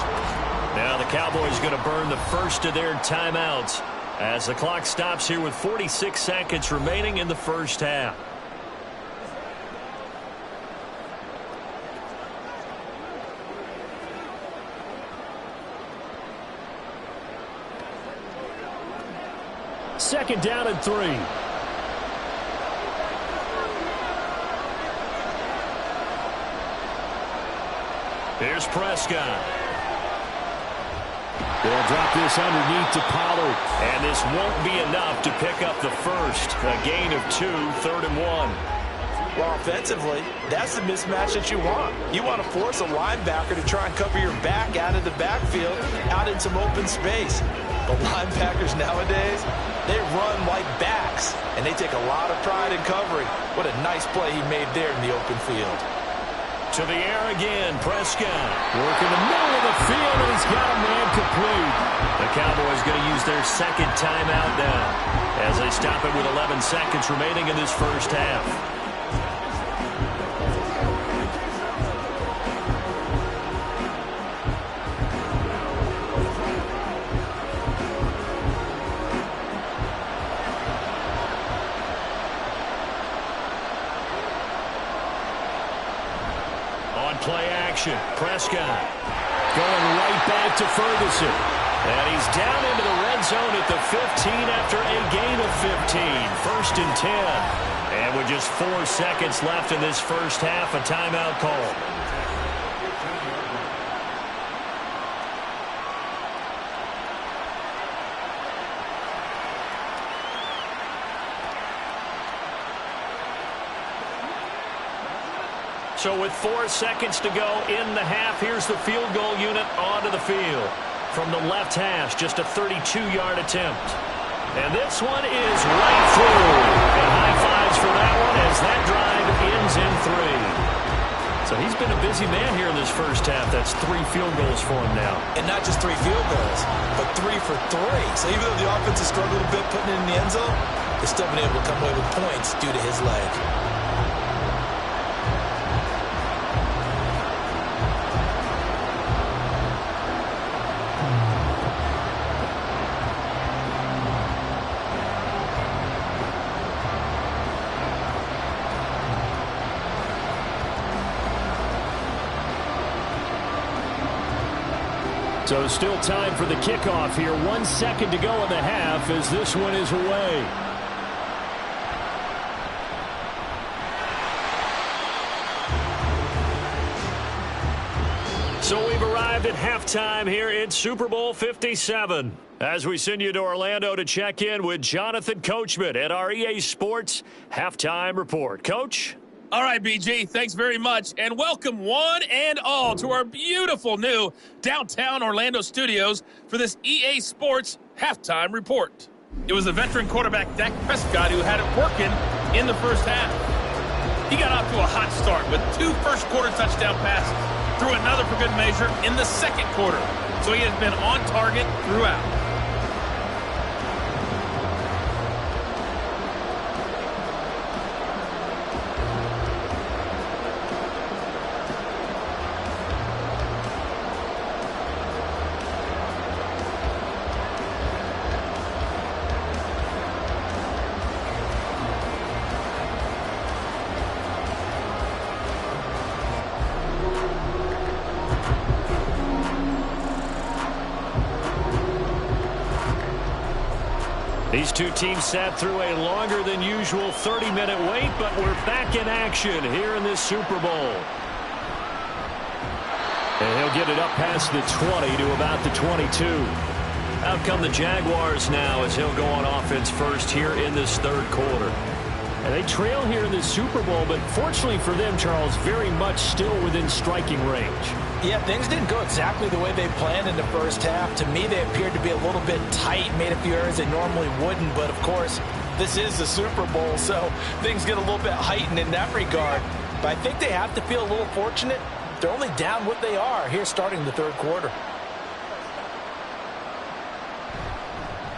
Now the Cowboys going to burn the first of their timeouts as the clock stops here with 46 seconds remaining in the first half. Second down and 3. Here's Prescott. They'll drop this underneath to Pollard. And this won't be enough to pick up the first. A gain of 2, 3rd and 1. Well, offensively, that's the mismatch that you want. You want to force a linebacker to try and cover your back out of the backfield, out in some open space. But linebackers nowadays, they run like backs, and they take a lot of pride in covering. What a nice play he made there in the open field. To the air again, Prescott. Working the middle of the field, and he's got a man complete. The Cowboys going to use their second timeout now as they stop it with 11 seconds remaining in this first half. Play action. Prescott going right back to Ferguson. And he's down into the red zone at the 15 after a gain of 15. 1st and 10. And with just 4 seconds left in this first half, a timeout call. So with 4 seconds to go in the half, here's the field goal unit onto the field. From the left hash, just a 32-yard attempt. And this one is right through. And high fives for that one as that drive ends in 3. So he's been a busy man here in this first half. That's 3 field goals for him now. And not just 3 field goals, but 3 for 3. So even though the offense has struggled a bit putting it in the end zone, they've still been able to come away with points due to his leg. So still time for the kickoff here. 1 second to go in the half as this one is away. So we've arrived at halftime here in Super Bowl 57. As we send you to Orlando to check in with Jonathan Coachman at our EA Sports Halftime Report. Coach? All right, BG, thanks very much, and welcome one and all to our beautiful new downtown Orlando studios for this EA Sports Halftime Report. It was the veteran quarterback Dak Prescott who had it working in the first half. He got off to a hot start with 2 first-quarter touchdown passes, threw another for good measure in the second quarter, so he has been on target throughout. These two teams sat through a longer than usual 30-minute wait, but we're back in action here in this Super Bowl. And he'll get it up past the 20 to about the 22. Out come the Jaguars now as he'll go on offense first here in this third quarter. And they trail here in this Super Bowl, but fortunately for them, Charles, very much still within striking range. Yeah, things didn't go exactly the way they planned in the first half. To me, they appeared to be a little bit tight, made a few errors they normally wouldn't. But, of course, this is the Super Bowl, so things get a little bit heightened in that regard. But I think they have to feel a little fortunate. They're only down what they are here starting the third quarter.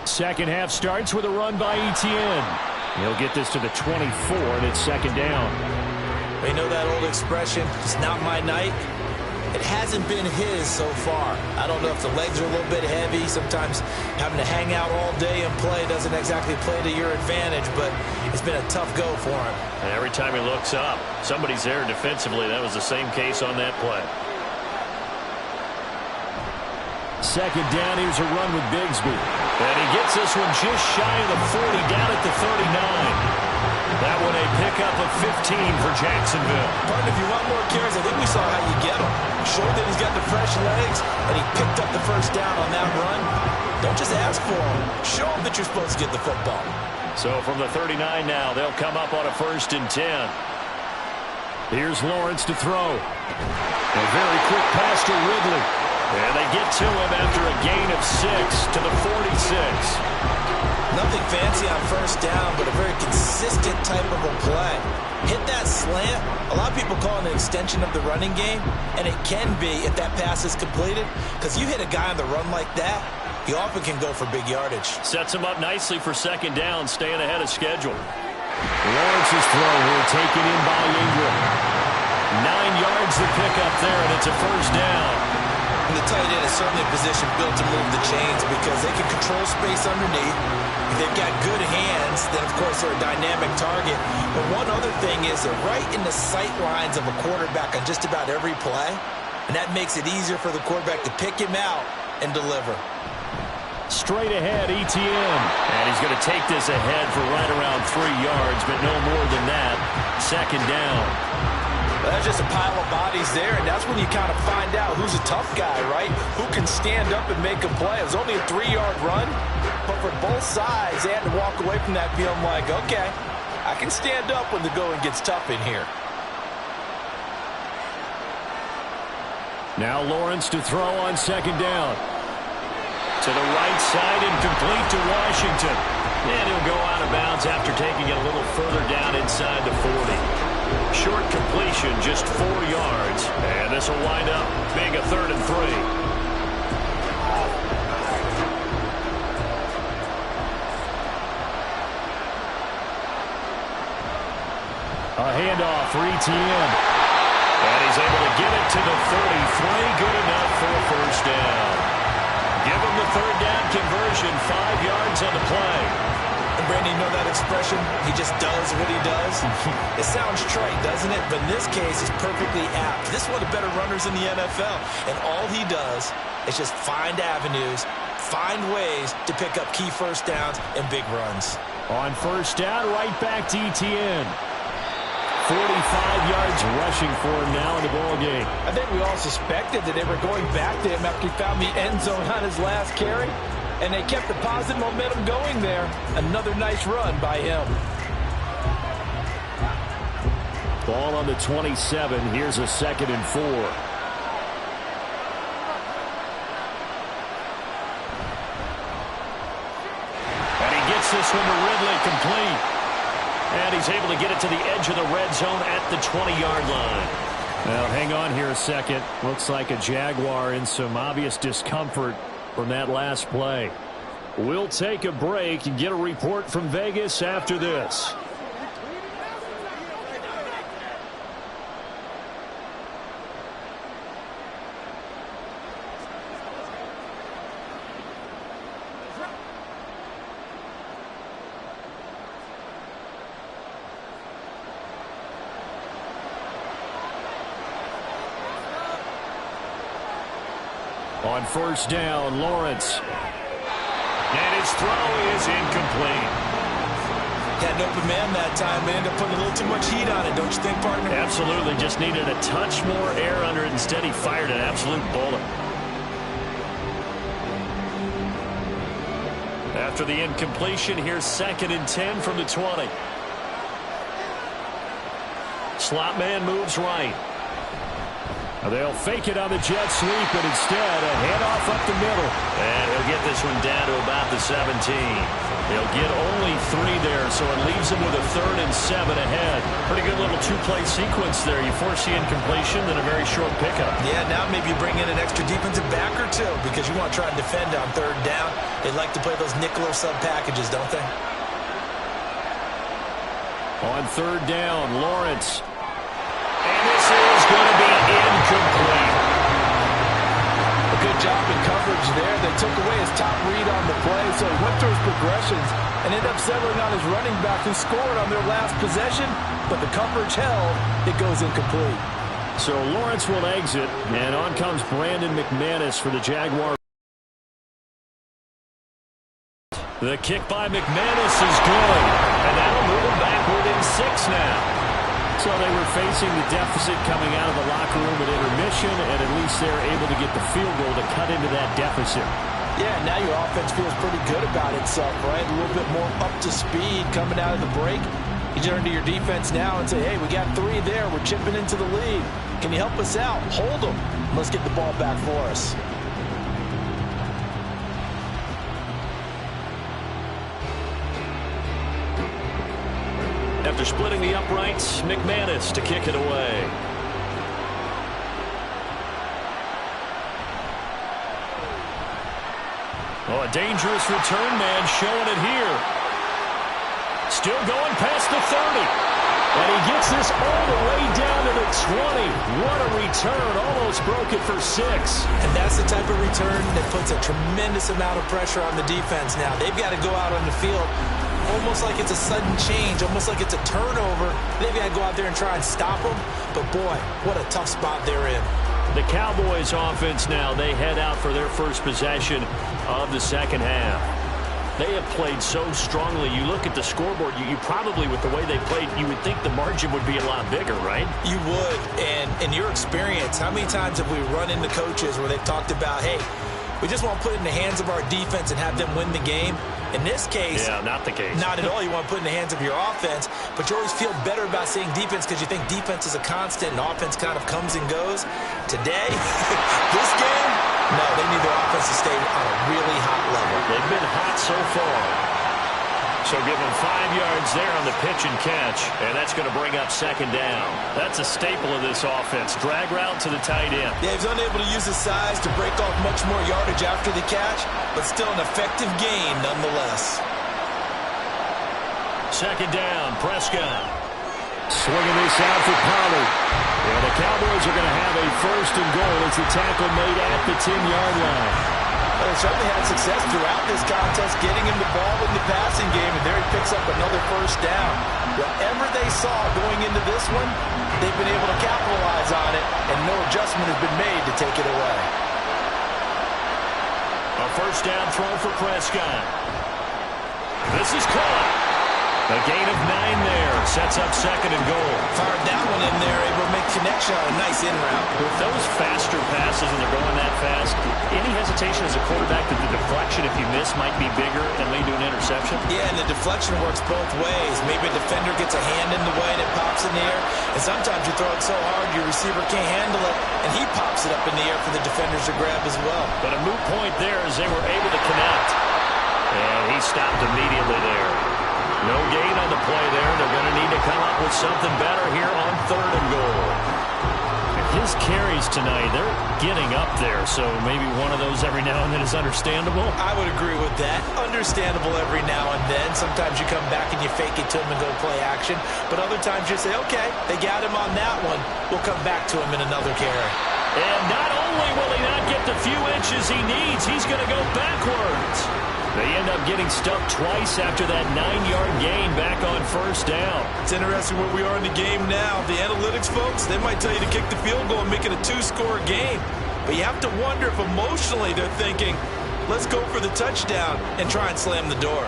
Second half starts with a run by Etienne. He'll get this to the 24, and it's second down. You know that old expression, it's not my night? It hasn't been his so far. I don't know if the legs are a little bit heavy. Sometimes having to hang out all day and play doesn't exactly play to your advantage, but it's been a tough go for him. And every time he looks up, somebody's there defensively. That was the same case on that play. Second down, here's a run with Bigsby. And he gets this one just shy of the 40, down at the 39. That one a pickup of 15 for Jacksonville. But if you want more carries, I think we saw how you get him. Showed that he's got the fresh legs, and he picked up the first down on that run. Don't just ask for him. Show him that you're supposed to get the football. So from the 39 now, they'll come up on a 1st and 10. Here's Lawrence to throw. A very quick pass to Ridley. And they get to him after a gain of 6 to the 46. Nothing fancy on first down, but a very consistent type of a play. Hit that slant. A lot of people call it an extension of the running game, and it can be if that pass is completed, because you hit a guy on the run like that, he often can go for big yardage. Sets him up nicely for second down, staying ahead of schedule. Lawrence's throw here taken in by Ingram. 9 yards to pick up there, and it's a first down. And the tight end is certainly a position built to move the chains because they can control space underneath. If they've got good hands, then, of course, they're a dynamic target. But one other thing is they're right in the sight lines of a quarterback on just about every play, and that makes it easier for the quarterback to pick him out and deliver. Straight ahead, Etienne. And he's going to take this ahead for right around 3 yards, but no more than that. Second down. That's just a pile of bodies there, and that's when you kind of find out who's a tough guy, right? Who can stand up and make a play. It was only a 3-yard run, but for both sides, they had to walk away from that feeling like, okay, I can stand up when the going gets tough in here. Now Lawrence to throw on second down. To the right side and complete to Washington. And he'll go out of bounds after taking it a little further down inside the 40. Short completion, just 4 yards. And this will wind up being a 3rd and 3. A handoff for Etienne. And he's able to get it to the 33. Good enough for a first down. Give him the 3rd down conversion. 5 yards on the play. And Brandon, you know that expression? He just does what he does. It sounds trite, doesn't it? But in this case, it's perfectly apt. This is one of the better runners in the NFL. And all he does is just find avenues, find ways to pick up key first downs and big runs. On first down, right back to Etienne. 45 yards rushing for him now in the ball game. I think we all suspected that they were going back to him after he found the end zone on his last carry. And they kept the positive momentum going there. Another nice run by him. Ball on the 27. Here's a 2nd and 4. And he gets this one to Ridley complete. And he's able to get it to the edge of the red zone at the 20-yard line. Now, hang on here a second. Looks like a Jaguar in some obvious discomfort from that last play. We'll take a break and get a report from Vegas after this. On first down, Lawrence. And his throw is incomplete. Got an open man that time, but ended up putting a little too much heat on it, don't you think, partner? Absolutely. Just needed a touch more air under it. Instead, he fired an absolute bullet. After the incompletion, here's 2nd and 10 from the 20. Slot man moves right. They'll fake it on the jet sweep, and instead a handoff up the middle. And he'll get this one down to about the 17. They'll get only 3 there, so it leaves them with a 3rd and 7 ahead. Pretty good little 2-play sequence there. You force the incompletion, then a very short pickup. Yeah, now maybe you bring in an extra defensive back or two because you want to try and defend on 3rd down. They like to play those nickel or sub packages, don't they? On 3rd down, Lawrence. And this is going to be incomplete. A good job in coverage there. They took away his top read on the play, so he went through his progressions and ended up settling on his running back who scored on their last possession, but the coverage held. It goes incomplete. So Lawrence will exit, and on comes Brandon McManus for the Jaguars. The kick by McManus is good, and that'll move him back within 6 now. So they were facing the deficit coming out of the locker room at intermission, and at least they're able to get the field goal to cut into that deficit. Yeah, now your offense feels pretty good about itself, right? A little bit more up to speed coming out of the break. You turn to your defense now and say, hey, we got 3 there. We're chipping into the lead. Can you help us out? Hold them. Let's get the ball back for us. After splitting the uprights, McManus to kick it away. Oh, a dangerous return man showing it here. Still going past the 30. And he gets this all the way down to the 20. What a return. Almost broke it for 6. And that's the type of return that puts a tremendous amount of pressure on the defense now. They've got to go out on the field almost like it's a sudden change, almost like it's a turnover. They've got to go out there and try and stop them. But, boy, what a tough spot they're in. The Cowboys offense now, they head out for their first possession of the second half. They have played so strongly. You look at the scoreboard, you probably, with the way they played, you would think the margin would be a lot bigger, right? You would. And in your experience, how many times have we run into coaches where they've talked about, hey, we just want to put it in the hands of our defense and have them win the game? In this case, yeah, not the case. Not at all. You want to put it in the hands of your offense, but you always feel better about saying defense because you think defense is a constant and offense kind of comes and goes. Today, this game, no, they need their offense to stay on a really hot level. They've been hot so far. So give them 5 yards there on the pitch and catch, and that's going to bring up 2nd down. That's a staple of this offense. Drag route to the tight end. Yeah, he's unable to use his size to break off much more yardage after the catch, but still an effective gain nonetheless. 2nd down, Prescott. Swinging this out for Pollard. And the Cowboys are going to have a 1st and goal. It's a tackle made at the 10-yard line. Well, they certainly had success throughout this contest, getting him the ball in the passing game, and there he picks up another 1st down. Whatever they saw going into this one, they've been able to capitalize on it, and no adjustment has been made to take it away. A 1st down throw for Prescott. This is caught. A gain of 9 there. Sets up 2nd and goal. Fired that one in there, able to make connection on a nice in route. With those faster passes and they're going that fast, any hesitation as a quarterback that the deflection, if you miss, might be bigger and lead to an interception? Yeah, and the deflection works both ways. Maybe a defender gets a hand in the way and it pops in the air. And sometimes you throw it so hard your receiver can't handle it, and he pops it up in the air for the defenders to grab as well. But a moot point there as they were able to connect. And he stopped immediately there. No gain on the play there. They're going to need to come up with something better here on 3rd and goal. His carries tonight, they're getting up there, so maybe one of those every now and then is understandable. I would agree with that. Understandable every now and then. Sometimes you come back and you fake it to him and go play action. But other times you say, okay, they got him on that one. We'll come back to him in another carry. And not only will he not get the few inches he needs, he's going to go backwards. They end up getting stuffed twice after that 9-yard gain back on 1st down. It's interesting where we are in the game now. The analytics folks, they might tell you to kick the field goal and make it a 2-score game. But you have to wonder if emotionally they're thinking, Let's go for the touchdown and try and slam the door.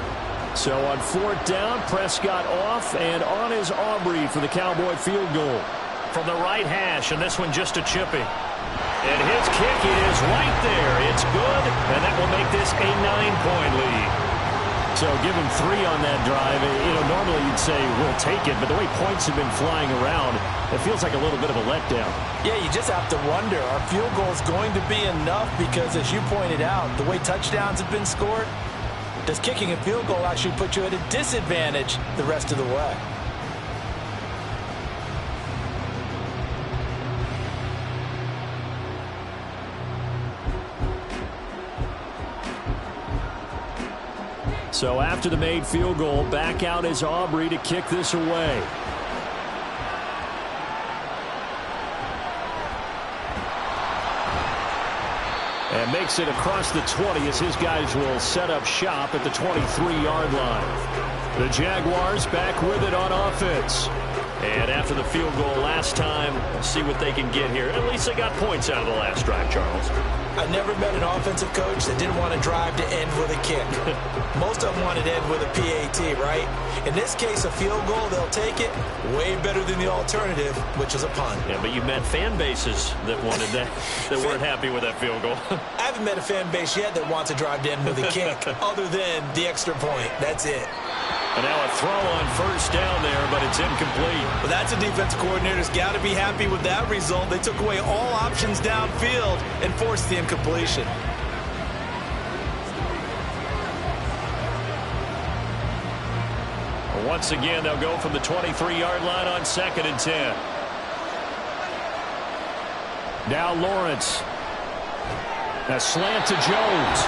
So on 4th down, Prescott off and on is Aubrey for the Cowboy field goal. From the right hash, and this one just a chipping. And his kick is right there. It's good, and that will make this a 9-point lead. So give him 3 on that drive. You know, normally you'd say we'll take it, but the way points have been flying around, it feels like a little bit of a letdown. Yeah, you just have to wonder, are field goals going to be enough? Because as you pointed out, the way touchdowns have been scored, does kicking a field goal actually put you at a disadvantage the rest of the way? So after the made field goal, back out is Aubrey to kick this away. And makes it across the 20 as his guys will set up shop at the 23-yard line. The Jaguars back with it on offense. And after the field goal last time, we'll see what they can get here. At least they got points out of the last drive, Charles. I never met an offensive coach that didn't want to drive to end with a kick. Most of them wanted to end with a PAT, right? In this case, a field goal, they'll take it. Way better than the alternative, which is a punt. Yeah, but you met fan bases that wanted that, that weren't happy with that field goal. I haven't met a fan base yet that wants to drive to end with a kick, other than the extra point. That's it. And now a throw on 1st down there, but it's incomplete. Well, that's a defense coordinator's got to be happy with that result. They took away all options downfield and forced the incompletion. Once again, they'll go from the 23-yard line on 2nd and 10. Now Lawrence. A slant to Jones.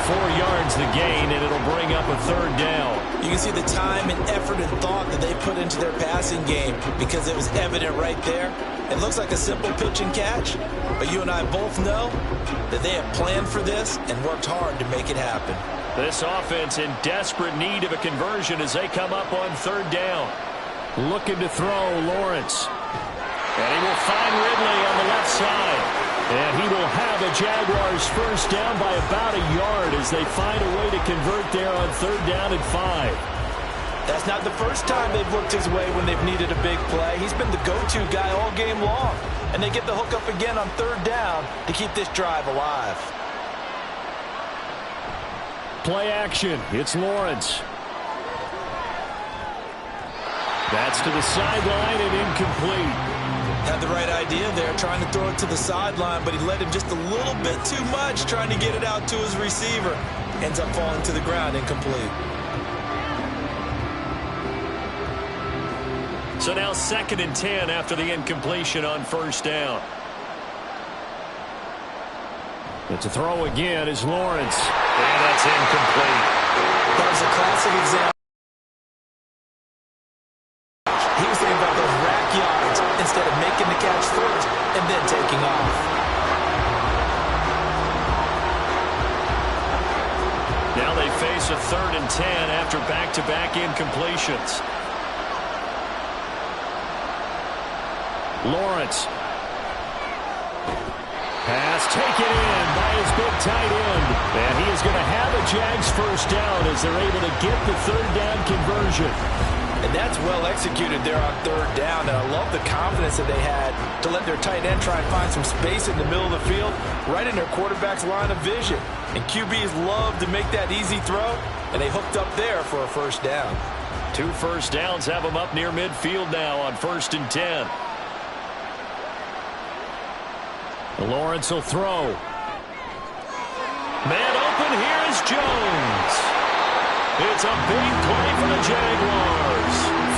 4 yards the gain, and it'll bring up a 3rd down. You can see the time and effort and thought that they put into their passing game because it was evident right there. It looks like a simple pitch and catch, but you and I both know that they have planned for this and worked hard to make it happen. This offense in desperate need of a conversion as they come up on 3rd down. Looking to throw, Lawrence. And he will find Ridley on the left side. And he will have a Jaguars 1st down by about a yard as they find a way to convert there on 3rd down and 5. That's not the first time they've looked his way when they've needed a big play. He's been the go-to guy all game long. And they get the hook up again on 3rd down to keep this drive alive. Play action. It's Lawrence. That's to the sideline and incomplete. Had the right idea there, trying to throw it to the sideline, but he led him just a little bit too much, trying to get it out to his receiver. Ends up falling to the ground, incomplete. So now 2nd and 10 after the incompletion on 1st down. It's a throw again is Lawrence. And that's incomplete. That was a classic example. He was thinking about those rack yards instead of making the catch first and then taking off. Now they face a 3rd and 10 after back-to-back incompletions. Lawrence. Pass taken in by his big tight end. And he is going to have a Jags 1st down as they're able to get the 3rd down conversion. And that's well executed there on 3rd down. And I love the confidence that they had to let their tight end try and find some space in the middle of the field, right in their quarterback's line of vision. And QBs love to make that easy throw, and they hooked up there for a 1st down. 2 1st downs have them up near midfield now on 1st and 10. Lawrence will throw. Man open, here is Jones. It's a big play for the Jaguars.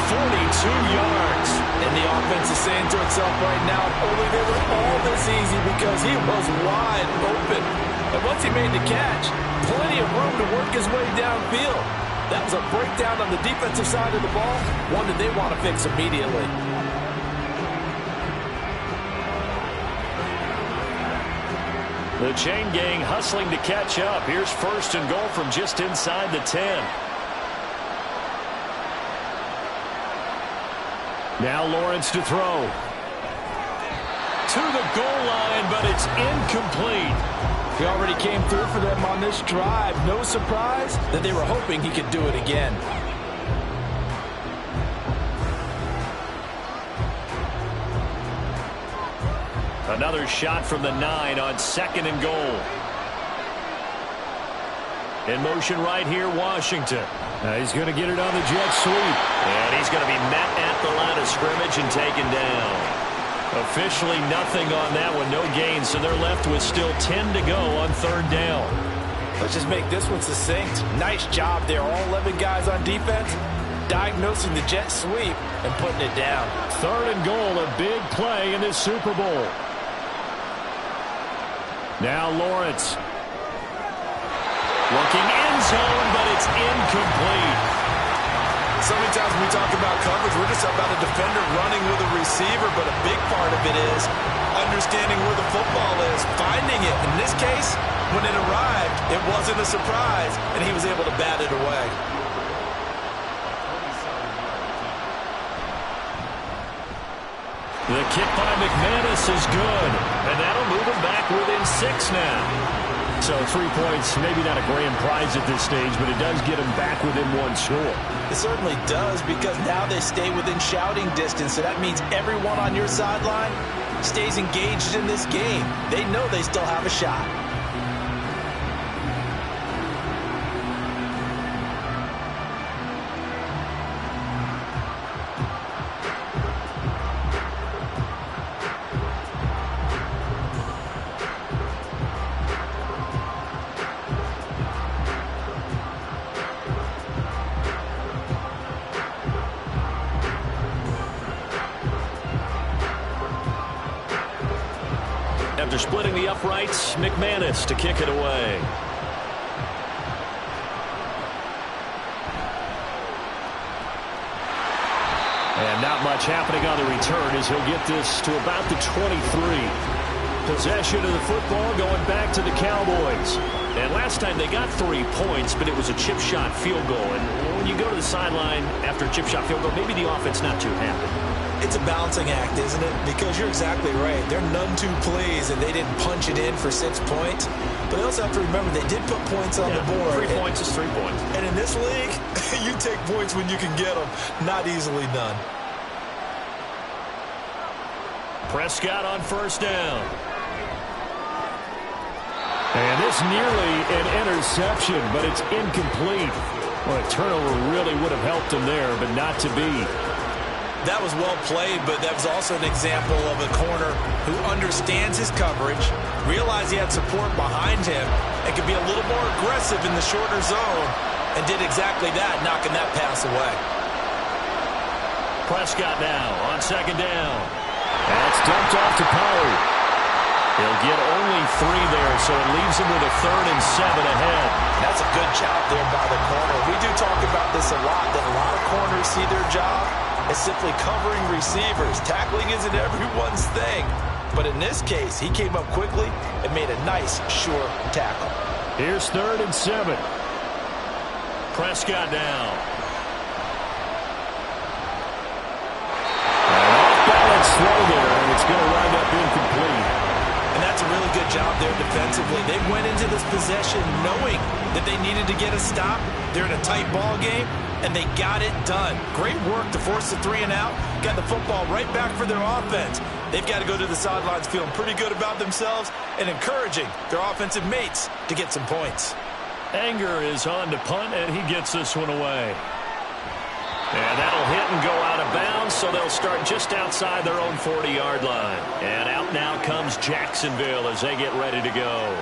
42 yards. And the offense is saying to itself right now, if only they were all this easy, because he was wide open. And once he made the catch, plenty of room to work his way downfield. That was a breakdown on the defensive side of the ball, one that they want to fix immediately. The chain gang hustling to catch up. Here's 1st and goal from just inside the 10. Now Lawrence to throw. To the goal line, but it's incomplete. He already came through for them on this drive. No surprise that they were hoping he could do it again. Another shot from the 9 on 2nd and goal. In motion right here, Washington. He's going to get it on the jet sweep. And he's going to be met at the line of scrimmage and taken down. Officially nothing on that one, no gain, so they're left with still 10 to go on 3rd down. Let's just make this one succinct. Nice job there, all 11 guys on defense, diagnosing the jet sweep and putting it down. 3rd and goal, a big play in this Super Bowl. Now Lawrence. Looking end zone, but it's incomplete. So many times when we talk about coverage, we're just about a defender running with a receiver, but a big part of it is understanding where the football is, finding it. In this case, when it arrived, it wasn't a surprise, and he was able to bat it away. The kick by McManus is good, and that'll move him back within 6 now. So 3 points, maybe not a grand prize at this stage, but it does get him back within 1 score. It certainly does, because now they stay within shouting distance, so that means everyone on your sideline stays engaged in this game. They know they still have a shot. After splitting the uprights, McManus to kick it away. And not much happening on the return as he'll get this to about the 23. Possession of the football going back to the Cowboys. And last time they got 3 points, but it was a chip shot field goal. And when you go to the sideline after a chip shot field goal, maybe the offense not too happy. It's a balancing act, isn't it? Because you're exactly right. They're none too pleased, and they didn't punch it in for 6 points. But they also have to remember they did put points on the board. 3 points is 3 points. And in this league, you take points when you can get them. Not easily done. Prescott on 1st down. And this nearly an interception, but it's incomplete. Well, a turnover really would have helped him there, but not to be. That was well played, but that was also an example of a corner who understands his coverage, realized he had support behind him, and could be a little more aggressive in the shorter zone, and did exactly that, knocking that pass away. Prescott now on 2nd down. That's dumped off to Pollard. He'll get only 3 there, so it leaves him with a 3rd and 7 ahead. That's a good job there by the corner. We do talk about this a lot, that a lot of corners see their job as simply covering receivers. Tackling isn't everyone's thing. But in this case, he came up quickly and made a nice, sure tackle. Here's 3rd and 7. Prescott down. An off-balance throw there, and it's going to wind up incomplete. And that's a really good job there defensively. They went into this possession knowing that they needed to get a stop. They're in a tight ball game, and they got it done. Great work to force the 3 and out. Got the football right back for their offense. They've got to go to the sidelines feeling pretty good about themselves and encouraging their offensive mates to get some points. Anger is on to punt, and he gets this one away. And that'll hit and go out of bounds, so they'll start just outside their own 40-yard line. And out now comes Jacksonville as they get ready to go.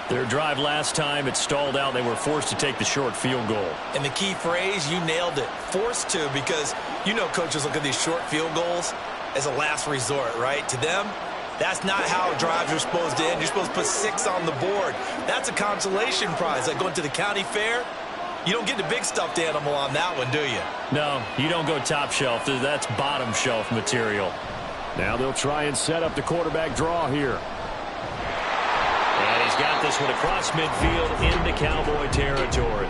Their drive last time, it stalled out. They were forced to take the short field goal. And the key phrase, you nailed it, forced to, because you know coaches look at these short field goals as a last resort, right? To them, that's not how drives are supposed to end. You're supposed to put 6 on the board. That's a consolation prize, like going to the county fair. You don't get the big stuffed animal on that one, do you? No, you don't go top shelf. That's bottom shelf material. Now they'll try and set up the quarterback draw here. And he's got this one across midfield into Cowboy territory.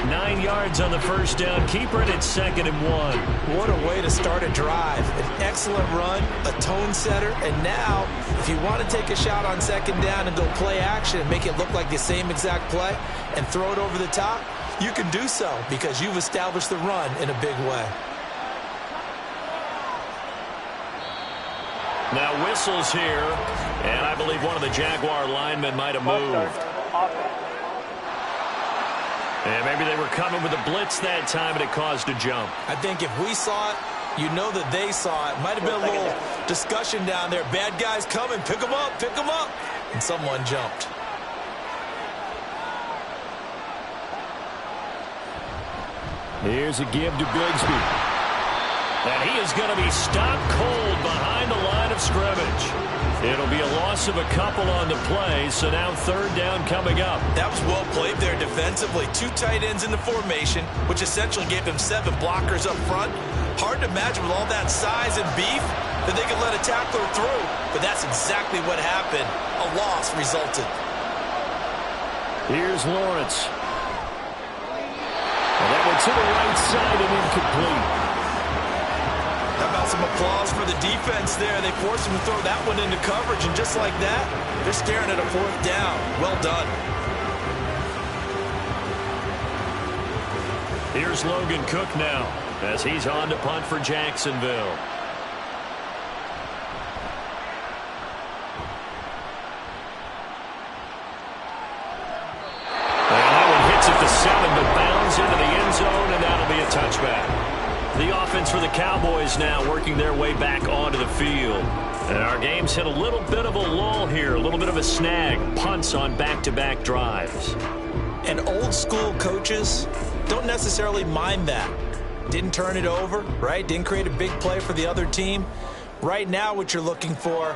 9 yards on the first down. Keeper, and it's 2nd and 1. What a way to start a drive. An excellent run, a tone setter, and now if you want to take a shot on 2nd down and go play action and make it look like the same exact play and throw it over the top, you can do so because you've established the run in a big way. Now whistles here, and I believe one of the Jaguar linemen might have moved. And maybe they were coming with a blitz that time, and it caused a jump. I think if we saw it, you know that they saw it. Might have been a little discussion down there. Bad guys coming. Pick them up. Pick them up. And someone jumped. Here's a give to Bigsby. And he is going to be stopped cold behind the line of scrimmage. It'll be a loss of a couple on the play, so now 3rd down coming up. That was well played there defensively. 2 tight ends in the formation, which essentially gave them 7 blockers up front. Hard to imagine with all that size and beef that they could let a tackler through, but that's exactly what happened. A loss resulted. Here's Lawrence. And that one to the right side and incomplete. How about some applause for the defense there? They forced him to throw that one into coverage, and just like that, they're staring at a 4th down. Well done. Here's Logan Cook now as he's on to punt for Jacksonville. And that one hits at the 7, but bounds into the end zone, and that'll be a touchback. The offense for the Cowboys now working their way back onto the field. And our game's hit a little bit of a lull here, a little bit of a snag. Punts on back-to-back drives. And old-school coaches don't necessarily mind that. Didn't turn it over, right? Didn't create a big play for the other team. Right now what you're looking for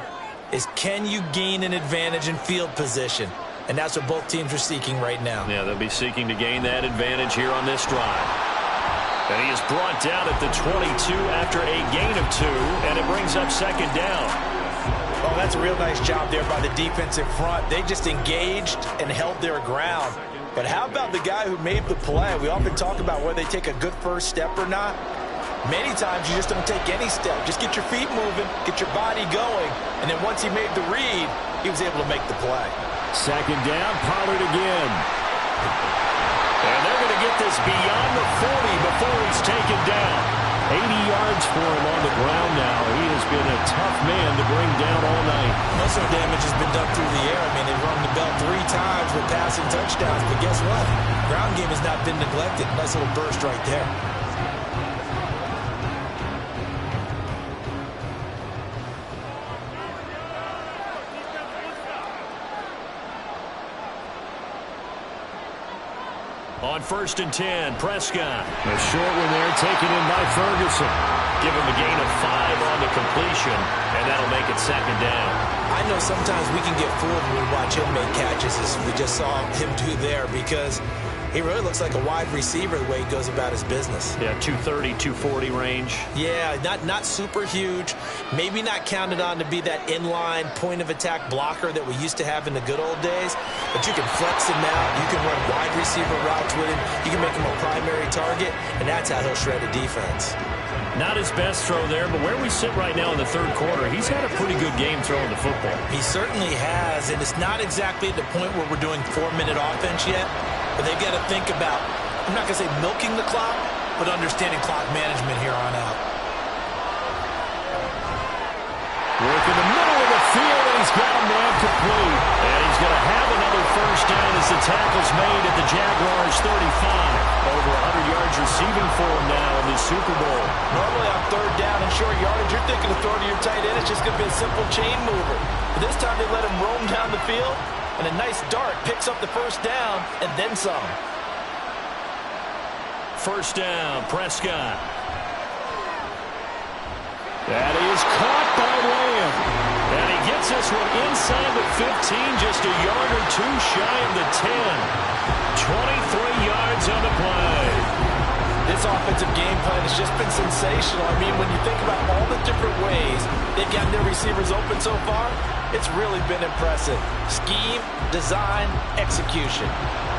is can you gain an advantage in field position? And that's what both teams are seeking right now. Yeah, they'll be seeking to gain that advantage here on this drive. And he is brought down at the 22 after a gain of 2, and it brings up 2nd down. Oh, that's a real nice job there by the defensive front. They just engaged and held their ground. But how about the guy who made the play? We often talk about whether they take a good first step or not. Many times you just don't take any step. Just get your feet moving, get your body going, and then once he made the read, he was able to make the play. 2nd down, Pollard again. And they're going to get this beyond the 40 before he's taken down. 80 yards for him on the ground now. He has been a tough man to bring down all night. Most of the damage has been done through the air. I mean, they've rung the bell 3 times with passing touchdowns, but guess what? Ground game has not been neglected. Nice little burst right there. On 1st and 10, Prescott. A short one there taken in by Ferguson. Give him a gain of 5 on the completion, and that'll make it 2nd down. I know sometimes we can get fooled when we watch him make catches, as we just saw him do there, because he really looks like a wide receiver the way he goes about his business. Yeah, 230, 240 range. Yeah, not super huge. Maybe not counted on to be that inline point-of-attack blocker that we used to have in the good old days. But you can flex him out. You can run wide receiver routes with him. You can make him a primary target, and that's how he'll shred a defense. Not his best throw there, but where we sit right now in the 3rd quarter, he's had a pretty good game throwing the football. He certainly has, and it's not exactly at the point where we're doing 4-minute offense yet. But they've got to think about, I'm not going to say milking the clock, but understanding clock management here on out. Work in the middle of the field, and he's got a man complete. And he's going to have another 1st down as the tackle's made at the Jaguars' 35. Over 100 yards receiving for him now in the Super Bowl. Normally on 3rd down and short yardage, you're thinking to throw to your tight end. It's just going to be a simple chain mover. But this time they let him roam down the field. And a nice dart picks up the 1st down and then some. 1st down, Prescott. That is caught by Lamb. And he gets this one inside the 15, just a yard or 2 shy of the 10. 23 yards on the play. This This offensive game plan has just been sensational. I mean, when you think about all the different ways they've gotten their receivers open so far, it's really been impressive. Scheme, design, execution.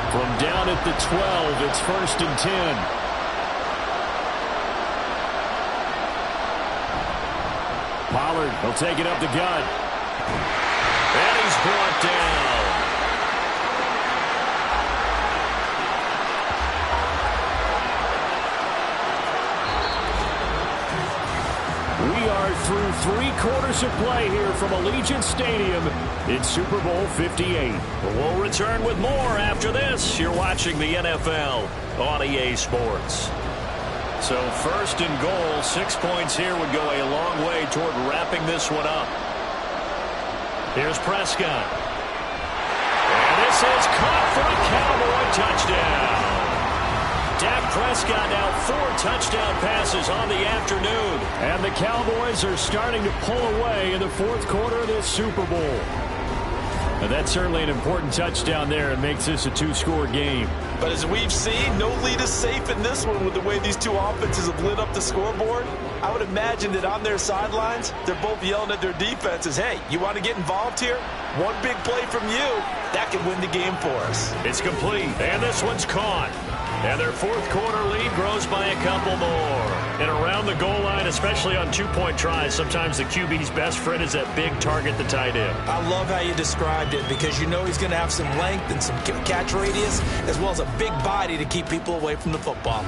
From down at the 12, it's 1st and 10. Pollard will take it up the gut. And he's brought down. We are through 3 quarters of play here from Allegiant Stadium in Super Bowl 58. We'll return with more after this. You're watching the NFL on EA Sports. So 1st and goal, 6 points here would go a long way toward wrapping this one up. Here's Prescott. And this is caught for a Cowboy touchdown. Dak Prescott now 4 touchdown passes on the afternoon. And the Cowboys are starting to pull away in the 4th quarter of this Super Bowl. And that's certainly an important touchdown there. It makes this a 2-score game. But as we've seen, no lead is safe in this one with the way these two offenses have lit up the scoreboard. I would imagine that on their sidelines, they're both yelling at their defenses, hey, you want to get involved here? One big play from you, that could win the game for us. It's complete, and this one's caught. And their 4th quarter lead grows by a couple more. And around the goal line, especially on 2-point tries, sometimes the QB's best friend is that big target, the tight end. I love how you described it because you know he's going to have some length and some catch radius as well as a big body to keep people away from the football.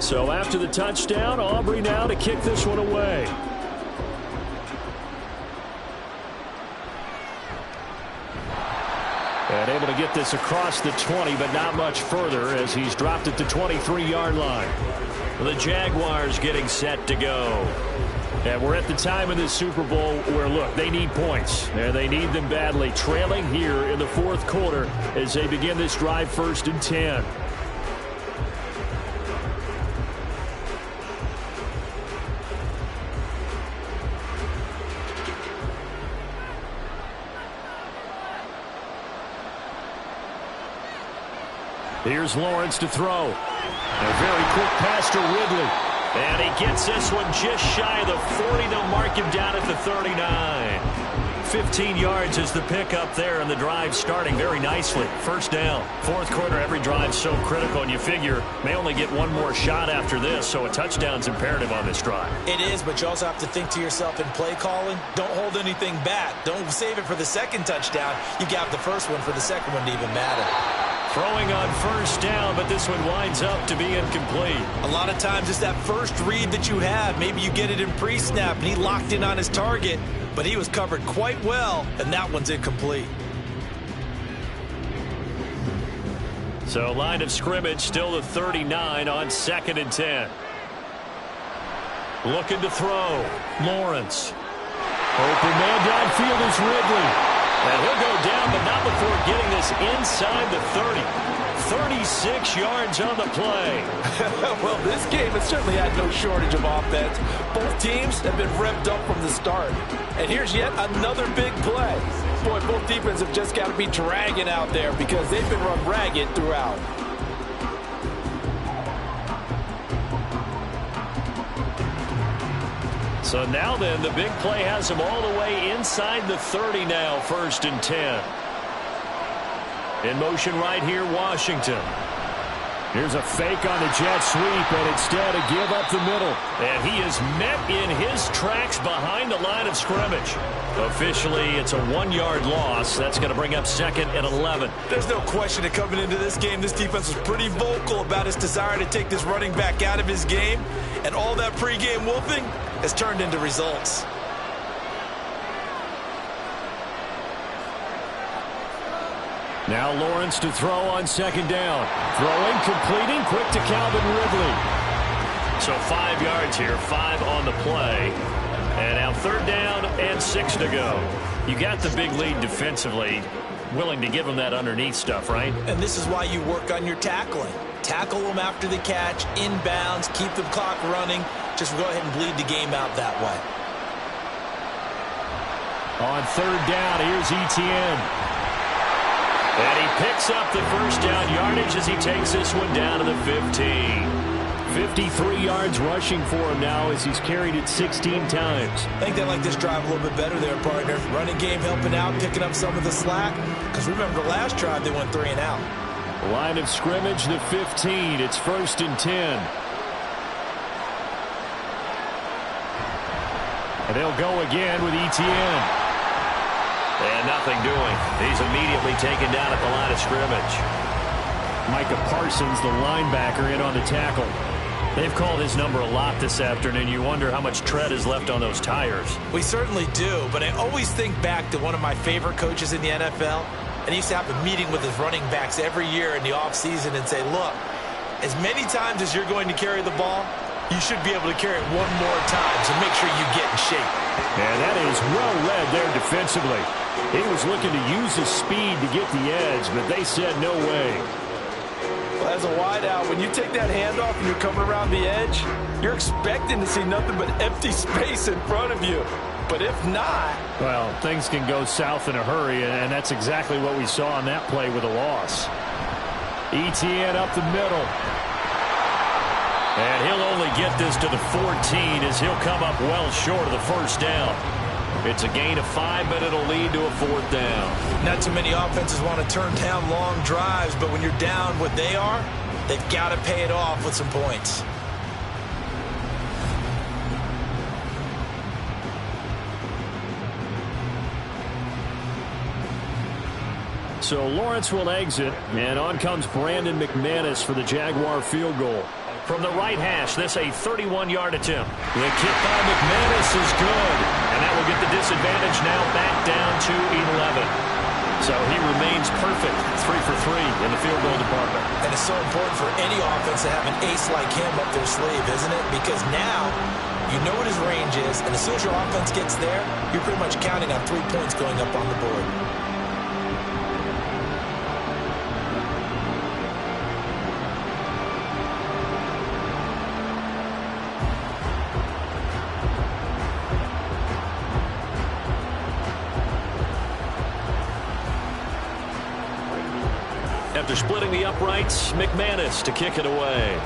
So after the touchdown, Aubrey now to kick this one away. And able to get this across the 20, but not much further as he's dropped at the 23-yard line. The Jaguars getting set to go. And we're at the time in this Super Bowl where, look, they need points. And they need them badly. Trailing here in the 4th quarter as they begin this drive 1st and 10. Here's Lawrence to throw. A very quick pass to Ridley. And he gets this one just shy of the 40. They'll mark him down at the 39. 15 yards is the pickup there, and the drive starting very nicely. 1st down. 4th quarter, every drive so critical, and you figure may only get one more shot after this, so a touchdown's imperative on this drive. It is, but you also have to think to yourself in play calling, don't hold anything back. Don't save it for the 2nd touchdown. You got the 1st one for the 2nd one to even matter. Throwing on 1st down, but this one winds up to be incomplete. A lot of times it's that first read that you have. Maybe you get it in pre-snap, and he locked in on his target, but he was covered quite well, and that one's incomplete. So line of scrimmage still the 39 on 2nd and 10. Looking to throw. Lawrence. Open man downfield is Ridley. And he'll go down, but not before getting this inside the 30. 36 yards on the play. Well, this game has certainly had no shortage of offense. Both teams have been revved up from the start. And here's yet another big play. Boy, both defenses have just got to be dragging out there because they've been run ragged throughout. So now then, the big play has him all the way inside the 30 now, 1st and 10. In motion right here, Washington. Here's a fake on the jet sweep, and instead a give up the middle. And he is met in his tracks behind the line of scrimmage. Officially, it's a 1-yard loss. That's going to bring up 2nd and 11. There's no question that coming into this game, this defense was pretty vocal about his desire to take this running back out of his game. And all that pregame wolfing has turned into results. Now Lawrence to throw on 2nd down. Throwing, completing, quick to Calvin Ridley. So 5 yards here, 5 on the play. And now 3rd down and 6 to go. You got the big lead defensively. Willing to give them that underneath stuff, right? And this is why you work on your tackling. Tackle them after the catch, inbounds, keep the clock running. Just go ahead and bleed the game out that way. On 3rd down, here's Etienne. And he picks up the first down yardage as he takes this one down to the 15. 53 yards rushing for him now as he's carried it 16 times. I think they like this drive a little bit better there, partner. Running game helping out, picking up some of the slack. Because remember, the last drive they went 3 and out. Line of scrimmage, the 15. It's 1st and 10. And they'll go again with Etienne. And nothing doing. He's immediately taken down at the line of scrimmage. Micah Parsons, the linebacker, in on the tackle. They've called his number a lot this afternoon. You wonder how much tread is left on those tires. We certainly do, but I always think back to one of my favorite coaches in the NFL. And he used to have a meeting with his running backs every year in the offseason and say, look, as many times as you're going to carry the ball, you should be able to carry it one more time, so make sure you get in shape. Yeah, that is well read there defensively. He was looking to use his speed to get the edge, but they said no way. As a wideout, when you take that handoff and you're coming around the edge, you're expecting to see nothing but empty space in front of you. But if not... Well, things can go south in a hurry, and that's exactly what we saw on that play with a loss. Etienne up the middle. And he'll only get this to the 14 as he'll come up well short of the first down. It's a gain of 5, but it'll lead to a 4th down. Not too many offenses want to turn down long drives, but when you're down what they are, they've got to pay it off with some points. So Lawrence will exit, and on comes Brandon McManus for the Jaguar field goal. From the right hash, this a 31-yard attempt. The kick by McManus is good, and that will get the disadvantage now back down to 11. So he remains perfect, 3 for 3 in the field goal department. And it's so important for any offense to have an ace like him up their sleeve, isn't it? Because now you know what his range is, and as soon as your offense gets there, you're pretty much counting on 3 points going up on the board. After splitting the uprights, McManus to kick it away.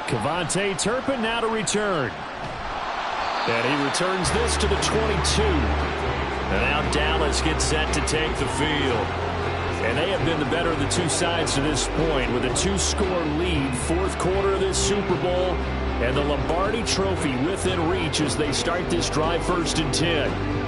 Kevontae Turpin now to return. And he returns this to the 22. And now Dallas gets set to take the field. And they have been the better of the two sides to this point with a 2-score lead, 4th quarter of this Super Bowl. And the Lombardi Trophy within reach as they start this drive 1st and 10.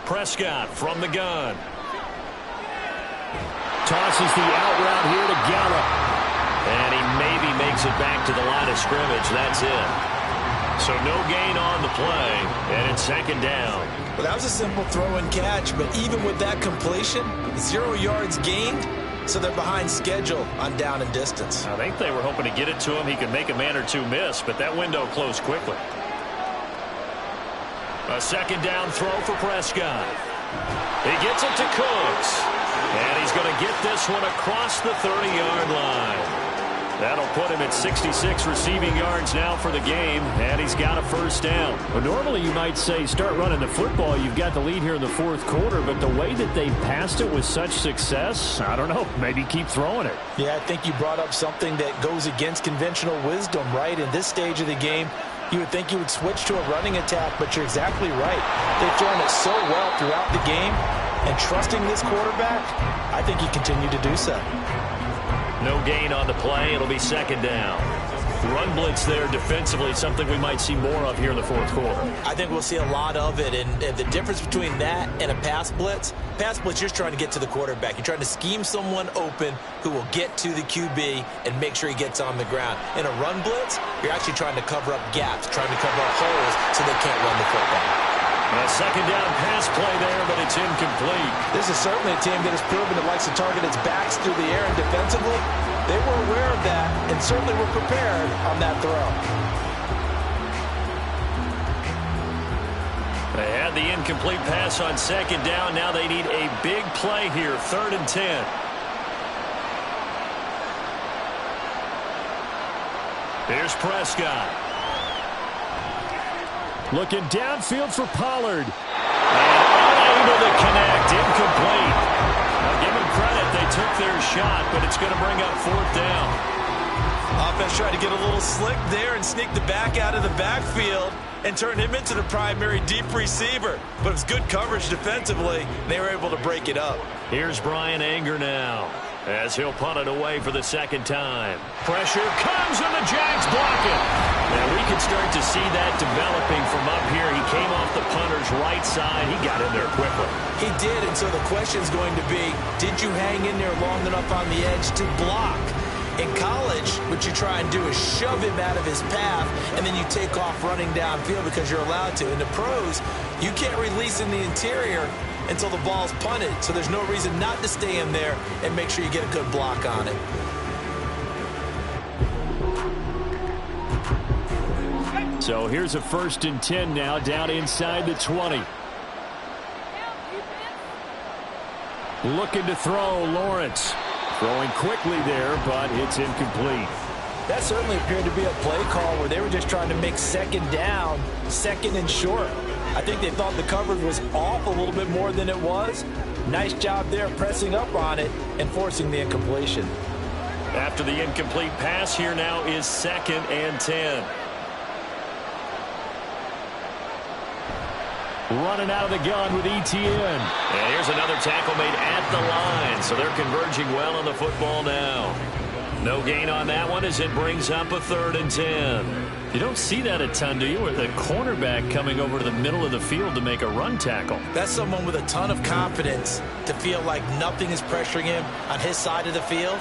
Prescott from the gun. Tosses the out route here to Gallup. And he maybe makes it back to the line of scrimmage. That's it. So no gain on the play, and it's 2nd down. Well, that was a simple throw and catch, but even with that completion, 0 yards gained, so they're behind schedule on down and distance. I think they were hoping to get it to him. He could make a man or two miss, but that window closed quickly. A 2nd down throw for Prescott. He gets it to Cooks. And he's going to get this one across the 30-yard line. That'll put him at 66 receiving yards now for the game, and he's got a 1st down. Well, normally you might say start running the football. You've got the lead here in the 4th quarter, but the way that they passed it with such success, I don't know, maybe keep throwing it. Yeah, I think you brought up something that goes against conventional wisdom, right? In this stage of the game, you would think you would switch to a running attack, but you're exactly right. They've thrown it so well throughout the game, and trusting this quarterback, I think he continued to do so. No gain on the play. It'll be 2nd down. run blitz there defensively, something we might see more of here in the fourth quarter. I think we'll see a lot of it, and the difference between that and a pass blitz, you're just trying to get to the quarterback. You're trying to scheme someone open who will get to the QB and make sure he gets on the ground. In a run blitz, you're actually trying to cover up gaps, trying to cover up holes so they can't run the football. A second down pass play there, but it's incomplete. This is certainly a team that has proven it likes to target its backs through the air and defensively. They were aware of that and certainly were prepared on that throw. They had the incomplete pass on second down. Now they need a big play here, 3rd and 10. Here's Prescott. Looking downfield for Pollard. And unable to connect. Incomplete. Now give them credit. They took their shot, but it's going to bring up 4th down. Offense tried to get a little slick there and sneak the back out of the backfield and turn him into the primary deep receiver. But it was good coverage defensively. They were able to break it up. Here's Brian Anger now as he'll punt it away for the second time. Pressure comes and the Jags block it. Now we can start to see that developing from up here. He came off the punter's right side. He got in there quickly. He did, and so the question's going to be, did you hang in there long enough on the edge to block? In college, what you try and do is shove him out of his path, and then you take off running downfield because you're allowed to. In the pros, you can't release in the interior until the ball's punted, so there's no reason not to stay in there and make sure you get a good block on it. So here's a 1st and 10 now, down inside the 20. Looking to throw, Lawrence. Throwing quickly there, but it's incomplete. That certainly appeared to be a play call where they were just trying to make second down, 2nd and short. I think they thought the coverage was off a little bit more than it was. Nice job there pressing up on it and forcing the incompletion. After the incomplete pass, here now is 2nd and 10. Running out of the gun with ETN. And here's another tackle made at the line, so they're converging well on the football now. No gain on that one as it brings up a 3rd and 10. You don't see that a ton, do you? With the cornerback coming over to the middle of the field to make a run tackle. That's someone with a ton of confidence to feel like nothing is pressuring him on his side of the field.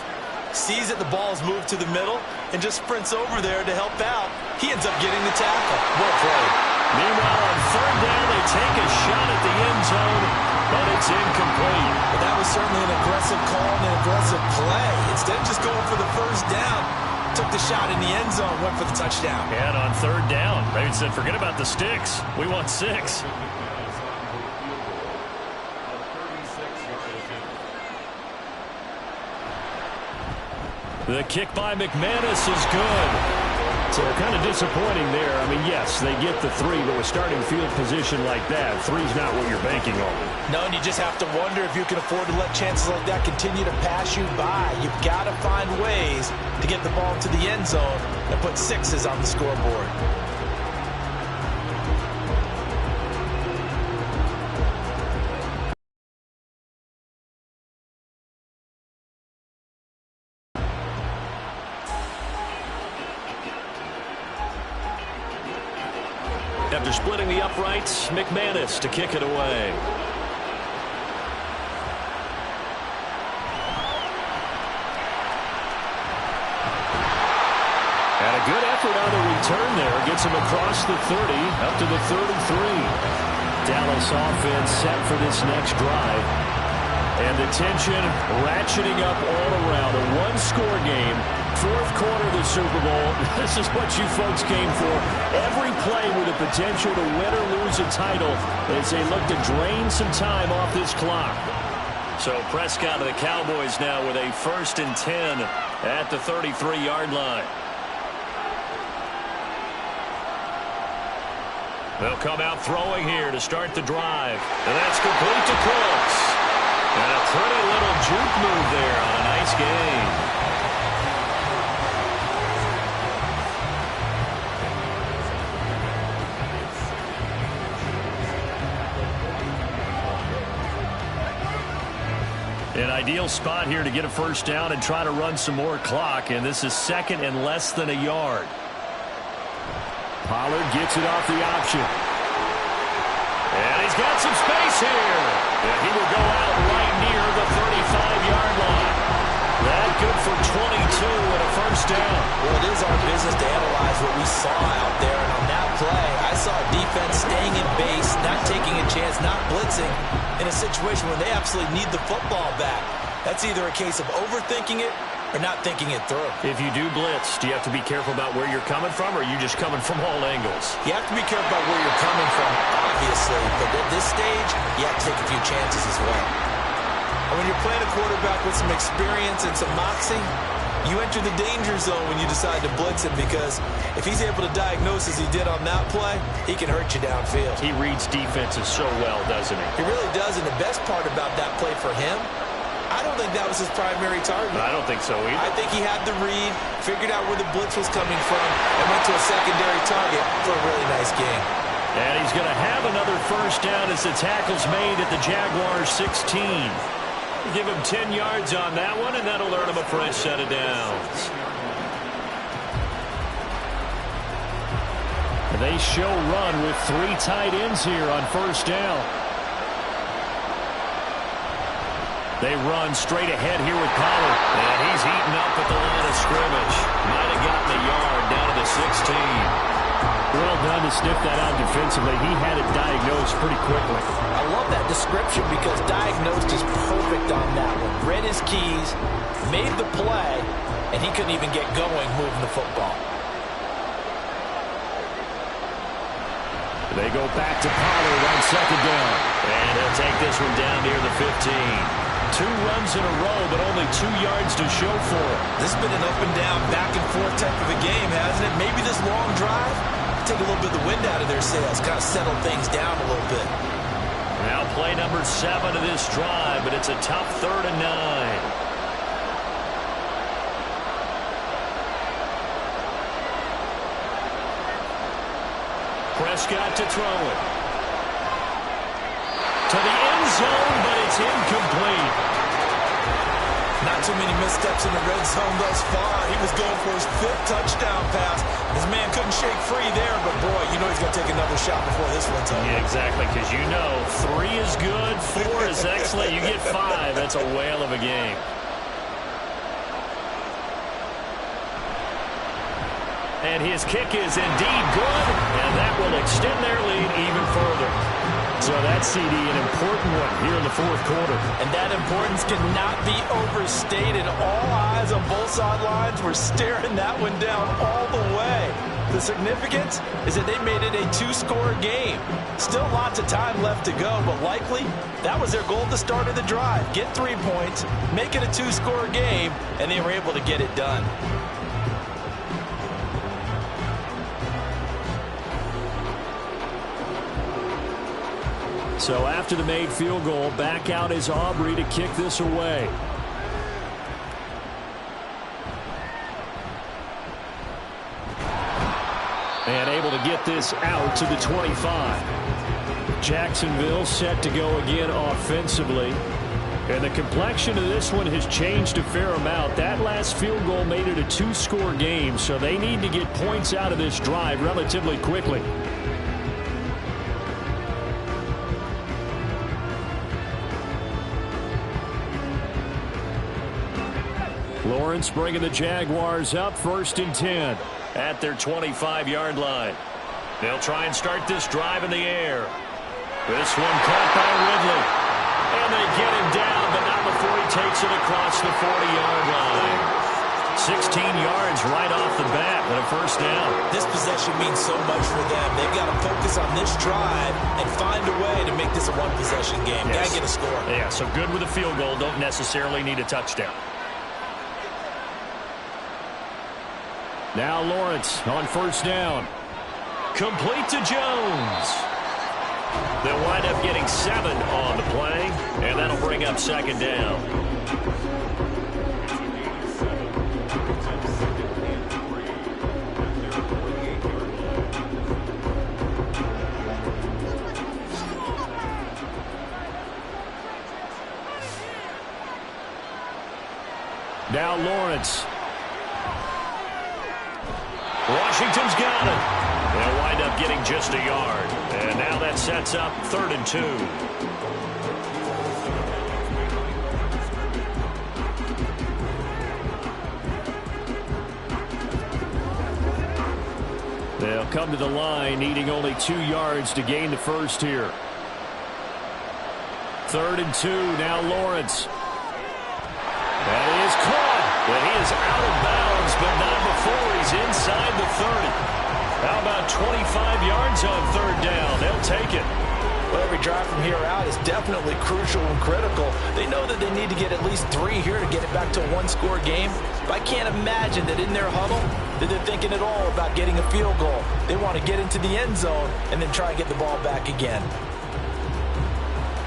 Sees that the ball's moved to the middle and just sprints over there to help out. He ends up getting the tackle. Well played. Meanwhile, on 3rd down, they take a shot at the end zone, but it's incomplete. But that was certainly an aggressive call and an aggressive play. Instead of just going for the 1st down, took the shot in the end zone, went for the touchdown. And on 3rd down, they said, forget about the sticks. We want 6. The kick by McManus is good. So kind of disappointing there. I mean, yes, they get the 3, but with starting field position like that, 3's not what you're banking on. No, and you just have to wonder if you can afford to let chances like that continue to pass you by. You've got to find ways to get the ball to the end zone and put 6s on the scoreboard. After splitting the uprights, McManus to kick it away. And a good effort on the return there. Gets him across the 30, up to the 33. Dallas offense set for this next drive. And the tension ratcheting up all around. A one-score game. 4th quarter of the Super Bowl. This is what you folks came for. Every play with the potential to win or lose a title as they look to drain some time off this clock. So Prescott of the Cowboys now with a 1st and 10 at the 33-yard line. They'll come out throwing here to start the drive. And that's complete to Cooks. And a pretty little juke move there on a nice game. An ideal spot here to get a first down and try to run some more clock, and this is second and less than a yard. Pollard gets it off the option. And he's got some space here. And he will go out right near the 35-yard line. That good for 22 and a first down. Well, it is our business to analyze what we saw out there. And on that play, I saw a defense staying in base, not taking a chance, not blitzing in a situation where they absolutely need the football back. That's either a case of overthinking it or not thinking it through. If you do blitz, do you have to be careful about where you're coming from, or are you just coming from all angles? You have to be careful about where you're coming from, obviously. But at this stage, you have to take a few chances as well. And when you're playing a quarterback with some experience and some moxie, you enter the danger zone when you decide to blitz him, because if he's able to diagnose as he did on that play, he can hurt you downfield. He reads defenses so well, doesn't he? He really does, and the best part about that play for him, I don't think that was his primary target. I don't think so either. I think he had the read, figured out where the blitz was coming from, and went to a secondary target for a really nice game. And he's going to have another first down as the tackle's made at the Jaguars 16. Give him 10 yards on that one, and that'll earn him a fresh set of downs. They show run with 3 tight ends here on first down. They run straight ahead here with Pollard. And he's heating up at the line of scrimmage. Might have gotten a yard down to the 16. Well done to sniff that out defensively. He had it diagnosed pretty quickly. I love that description because diagnosed is perfect on that one. Read his keys, made the play, and he couldn't even get going moving the football. They go back to Pollard on second down. And he'll take this one down near the 15. 2 runs in a row, but only 2 yards to show for it. This has been an up and down, back and forth type of a game, hasn't it? Maybe this long drive take a little bit of the wind out of their sails, kind of settle things down a little bit. Now play number 7 of this drive, but it's a tough 3rd and 9. Prescott to throw it. To the end zone, but it's incomplete. Not too many missteps in the red zone thus far. He was going for his 5th touchdown pass. His man couldn't shake free there, but boy, you know he's going to take another shot before this one's over. Yeah, exactly, because you know 3 is good, 4 is excellent. You get 5, that's a whale of a game. And his kick is indeed good, and that will extend their lead even further. So that CD, an important one here in the 4th quarter. And that importance cannot be overstated. All eyes on both sidelines were staring that one down all the way. The significance is that they made it a 2-score game. Still lots of time left to go, but likely that was their goal at the start of the drive. Get 3 points, make it a 2-score game, and they were able to get it done. So after the made field goal, back out is Aubrey to kick this away. And able to get this out to the 25. Jacksonville set to go again offensively. And the complexion of this one has changed a fair amount. That last field goal made it a 2-score game, so they need to get points out of this drive relatively quickly. Lawrence bringing the Jaguars up 1st and 10 at their 25-yard line. They'll try and start this drive in the air. This one caught by Ridley. And they get him down, but not before he takes it across the 40-yard line. 16 yards right off the bat and a first down. This possession means so much for them. They've got to focus on this drive and find a way to make this a one-possession game. Yes. Got to get a score. Yeah, so good with a field goal. Don't necessarily need a touchdown. Now Lawrence on first down. Complete to Jones. They'll wind up getting 7 on the play, and that'll bring up second down. Now Lawrence. Washington's got it. They'll wind up getting just a yard. And now that sets up 3rd and 2. They'll come to the line, needing only 2 yards to gain the first here. 3rd and 2, now Lawrence. That is caught, but he is out of bounds, but not before he's inside the 30. How about 25 yards on 3rd down? They'll take it. Well, every drive from here out is definitely crucial and critical. They know that they need to get at least 3 here to get it back to a 1-score game. But I can't imagine that in their huddle that they're thinking at all about getting a field goal. They want to get into the end zone and then try and get the ball back again.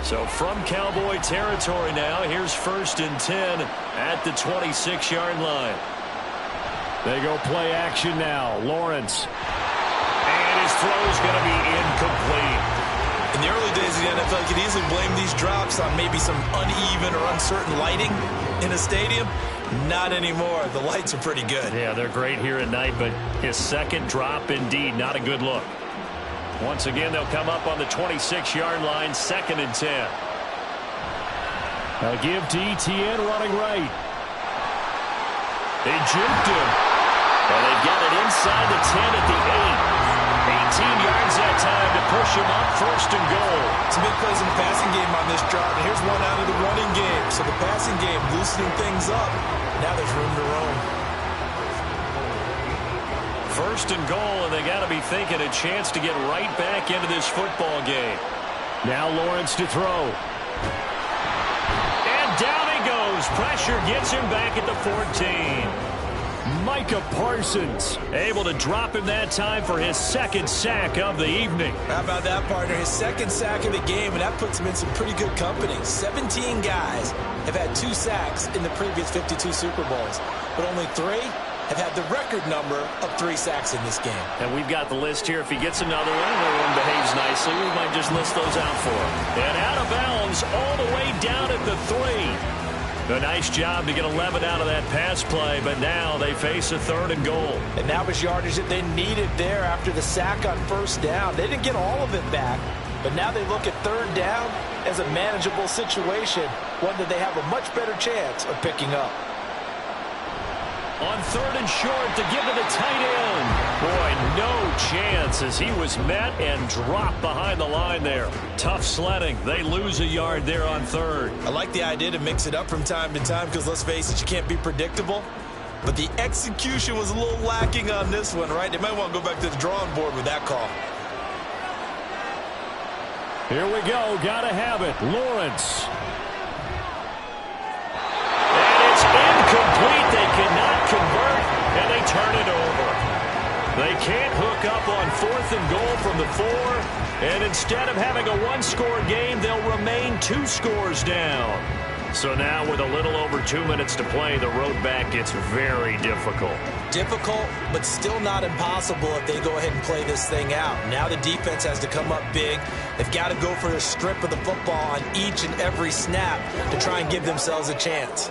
So from Cowboy territory now, here's 1st and 10 at the 26-yard line. They go play action now. Lawrence. And his throw's going to be incomplete. In the early days of the NFL, you could easily blame these drops on maybe some uneven or uncertain lighting in a stadium. Not anymore. The lights are pretty good. Yeah, they're great here at night, but his second drop, indeed, not a good look. Once again, they'll come up on the 26-yard line, 2nd and 10. They'll give to Etienne running right. They juked him. And they've got it inside the 10 at the 8. 18 yards that time to push him up, 1st and goal. Some big plays in the passing game on this drive. And here's one out of the running game. So the passing game loosening things up. Now there's room to roam. 1st and goal, and they got to be thinking a chance to get right back into this football game. Now Lawrence to throw. And down he goes. Pressure gets him back at the 14. Micah Parsons able to drop him that time for his 2nd sack of the evening. How about that, partner? His 2nd sack of the game, and that puts him in some pretty good company. 17 guys have had 2 sacks in the previous 52 Super Bowls, but only 3 have had the record number of 3 sacks in this game. And we've got the list here. If he gets another one, everyone behaves nicely, we might just list those out for him. And out of bounds all the way down at the 3. A nice job to get 11 out of that pass play, but now they face a 3rd and goal. And that was yardage that they needed there after the sack on 1st down. They didn't get all of it back, but now they look at 3rd down as a manageable situation, one that they have a much better chance of picking up. On 3rd and short to give to the tight end. Boy, no chance as he was met and dropped behind the line there. Tough sledding. They lose a yard there on 3rd. I like the idea to mix it up from time to time because, let's face it, you can't be predictable. But the execution was a little lacking on this one, right? They might want to go back to the drawing board with that call. Here we go. Got to have it. Lawrence. Incomplete. They cannot convert, and they turn it over. They can't hook up on 4th and goal from the 4, and instead of having a 1-score game, they'll remain 2 scores down. So now with a little over 2 minutes to play, the road back gets very difficult. Difficult, but still not impossible if they go ahead and play this thing out. Now the defense has to come up big. They've got to go for a strip of the football on each and every snap to try and give themselves a chance.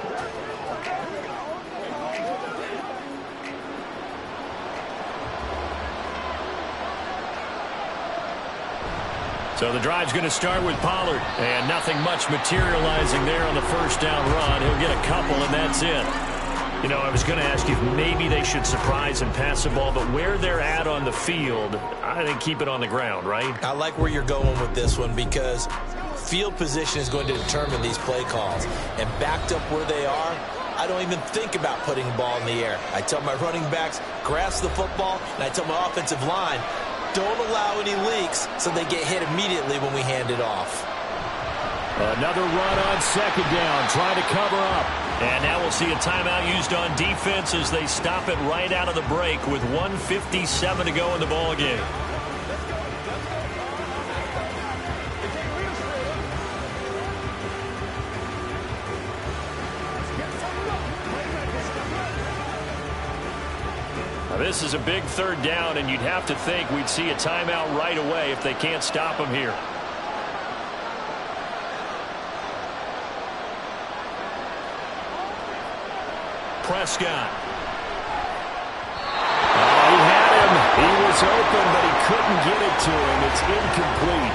So the drive's going to start with Pollard, and nothing much materializing there on the 1st down run. He'll get a couple, and that's it. You know, I was going to ask you if maybe they should surprise and pass the ball, but where they're at on the field, I think keep it on the ground, right? I like where you're going with this one because field position is going to determine these play calls. And backed up where they are, I don't even think about putting the ball in the air. I tell my running backs, grasp the football, and I tell my offensive line, don't allow any leaks so they get hit immediately when we hand it off. Another run on 2nd down, trying to cover up. And now we'll see a timeout used on defense as they stop it right out of the break with 1:57 to go in the ball game. Now this is a big 3rd down, and you'd have to think we'd see a timeout right away if they can't stop him here. Prescott. He had him. He was open, but he couldn't get it to him. It's incomplete.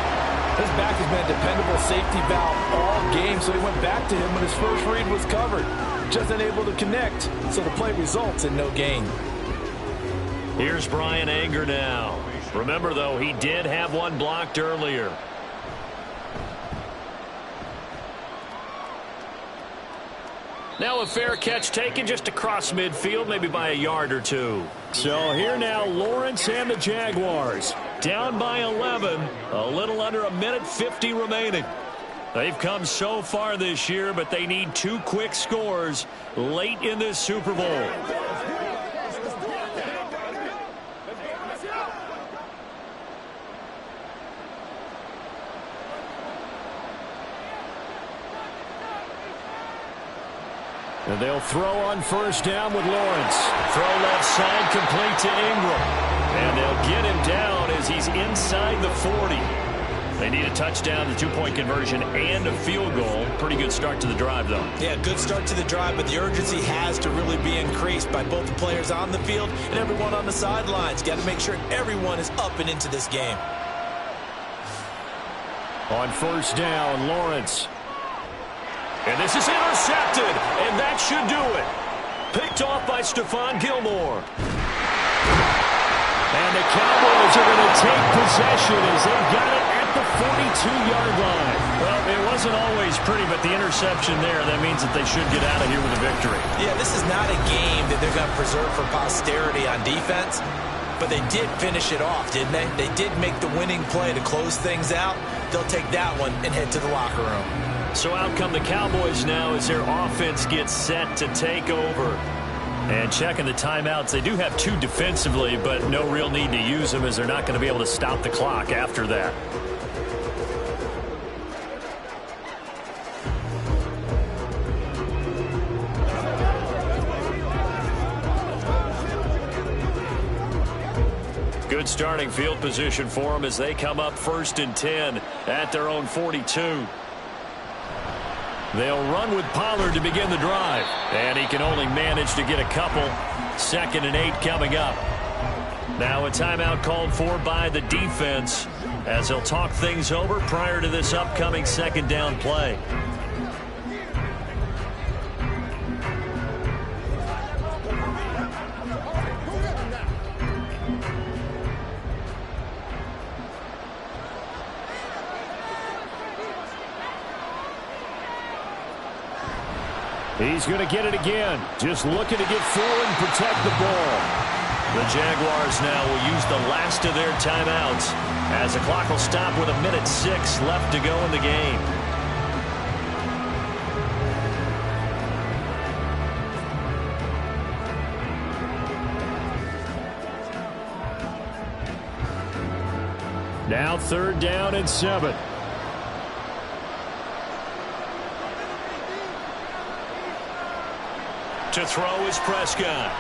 His back has been a dependable safety valve all game, so he went back to him when his first read was covered. Just unable to connect, so the play results in no gain. Here's Brian Anger now. Remember, though, he did have one blocked earlier. Now a fair catch taken just across midfield, maybe by a yard or two. So here now, Lawrence and the Jaguars. Down by 11, a little under a minute 50 remaining. They've come so far this year, but they need 2 quick scores late in this Super Bowl. And they'll throw on first down with Lawrence. Throw left side, complete to Ingram. And they'll get him down as he's inside the 40. They need a touchdown, the 2-point conversion, and a field goal. Pretty good start to the drive, though. Yeah, good start to the drive, but the urgency has to really be increased by both the players on the field and everyone on the sidelines. Got to make sure everyone is up and into this game. On first down, Lawrence. And this is intercepted, and that should do it. Picked off by Stephon Gilmore. And the Cowboys are going to take possession as they've got it at the 42-yard line. Well, it wasn't always pretty, but the interception there, that means that they should get out of here with a victory. Yeah, this is not a game that they're going to preserve for posterity on defense, but they did finish it off, didn't they? They did make the winning play to close things out. They'll take that one and head to the locker room. So out come the Cowboys now as their offense gets set to take over. And checking the timeouts, they do have 2 defensively, but no real need to use them as they're not going to be able to stop the clock after that. Good starting field position for them as they come up 1st and 10 at their own 42. They'll run with Pollard to begin the drive. And he can only manage to get a couple. 2nd and 8 coming up. Now a timeout called for by the defense as they'll talk things over prior to this upcoming 2nd down play. He's going to get it again. Just looking to get forward and protect the ball. The Jaguars now will use the last of their timeouts as the clock will stop with 1:06 left to go in the game. Now 3rd down and 7. To throw is Prescott.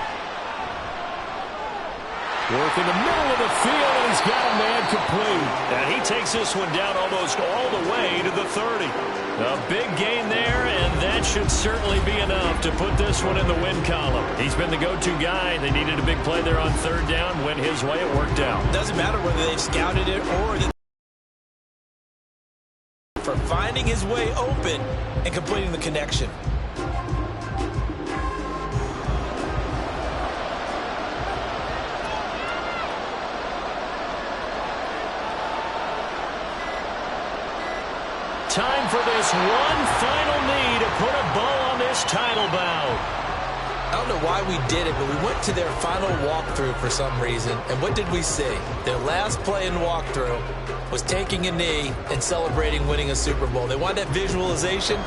Work in the middle of the field, and he's got a man complete. And he takes this one down almost all the way to the 30. A big gain there, and that should certainly be enough to put this one in the win column. He's been the go-to guy. They needed a big play there on 3rd down. Went his way. It worked out. Doesn't matter whether they've scouted it or for finding his way open and completing the connection. Time for this one final knee to put a bow on this title bout. I don't know why we did it, but we went to their final walkthrough for some reason. And what did we see? Their last play in walkthrough was taking a knee and celebrating winning a Super Bowl. They wanted that visualization.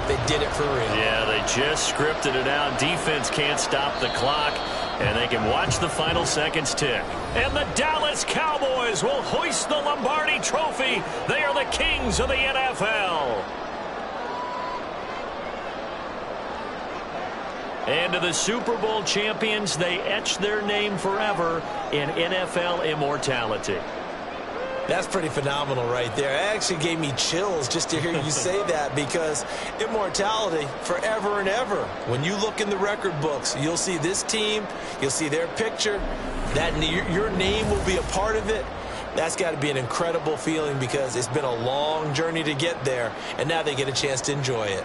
They did it for real. Yeah, they just scripted it out. Defense can't stop the clock, and they can watch the final seconds tick. And the Dallas Cowboys will hoist the Lombardi Trophy. They are the kings of the NFL. And to the Super Bowl champions, they etch their name forever in NFL immortality. That's pretty phenomenal right there. It actually gave me chills just to hear you say that, because immortality forever and ever. When you look in the record books, you'll see this team, you'll see their picture, that your name will be a part of it. That's got to be an incredible feeling, because it's been a long journey to get there, and now they get a chance to enjoy it.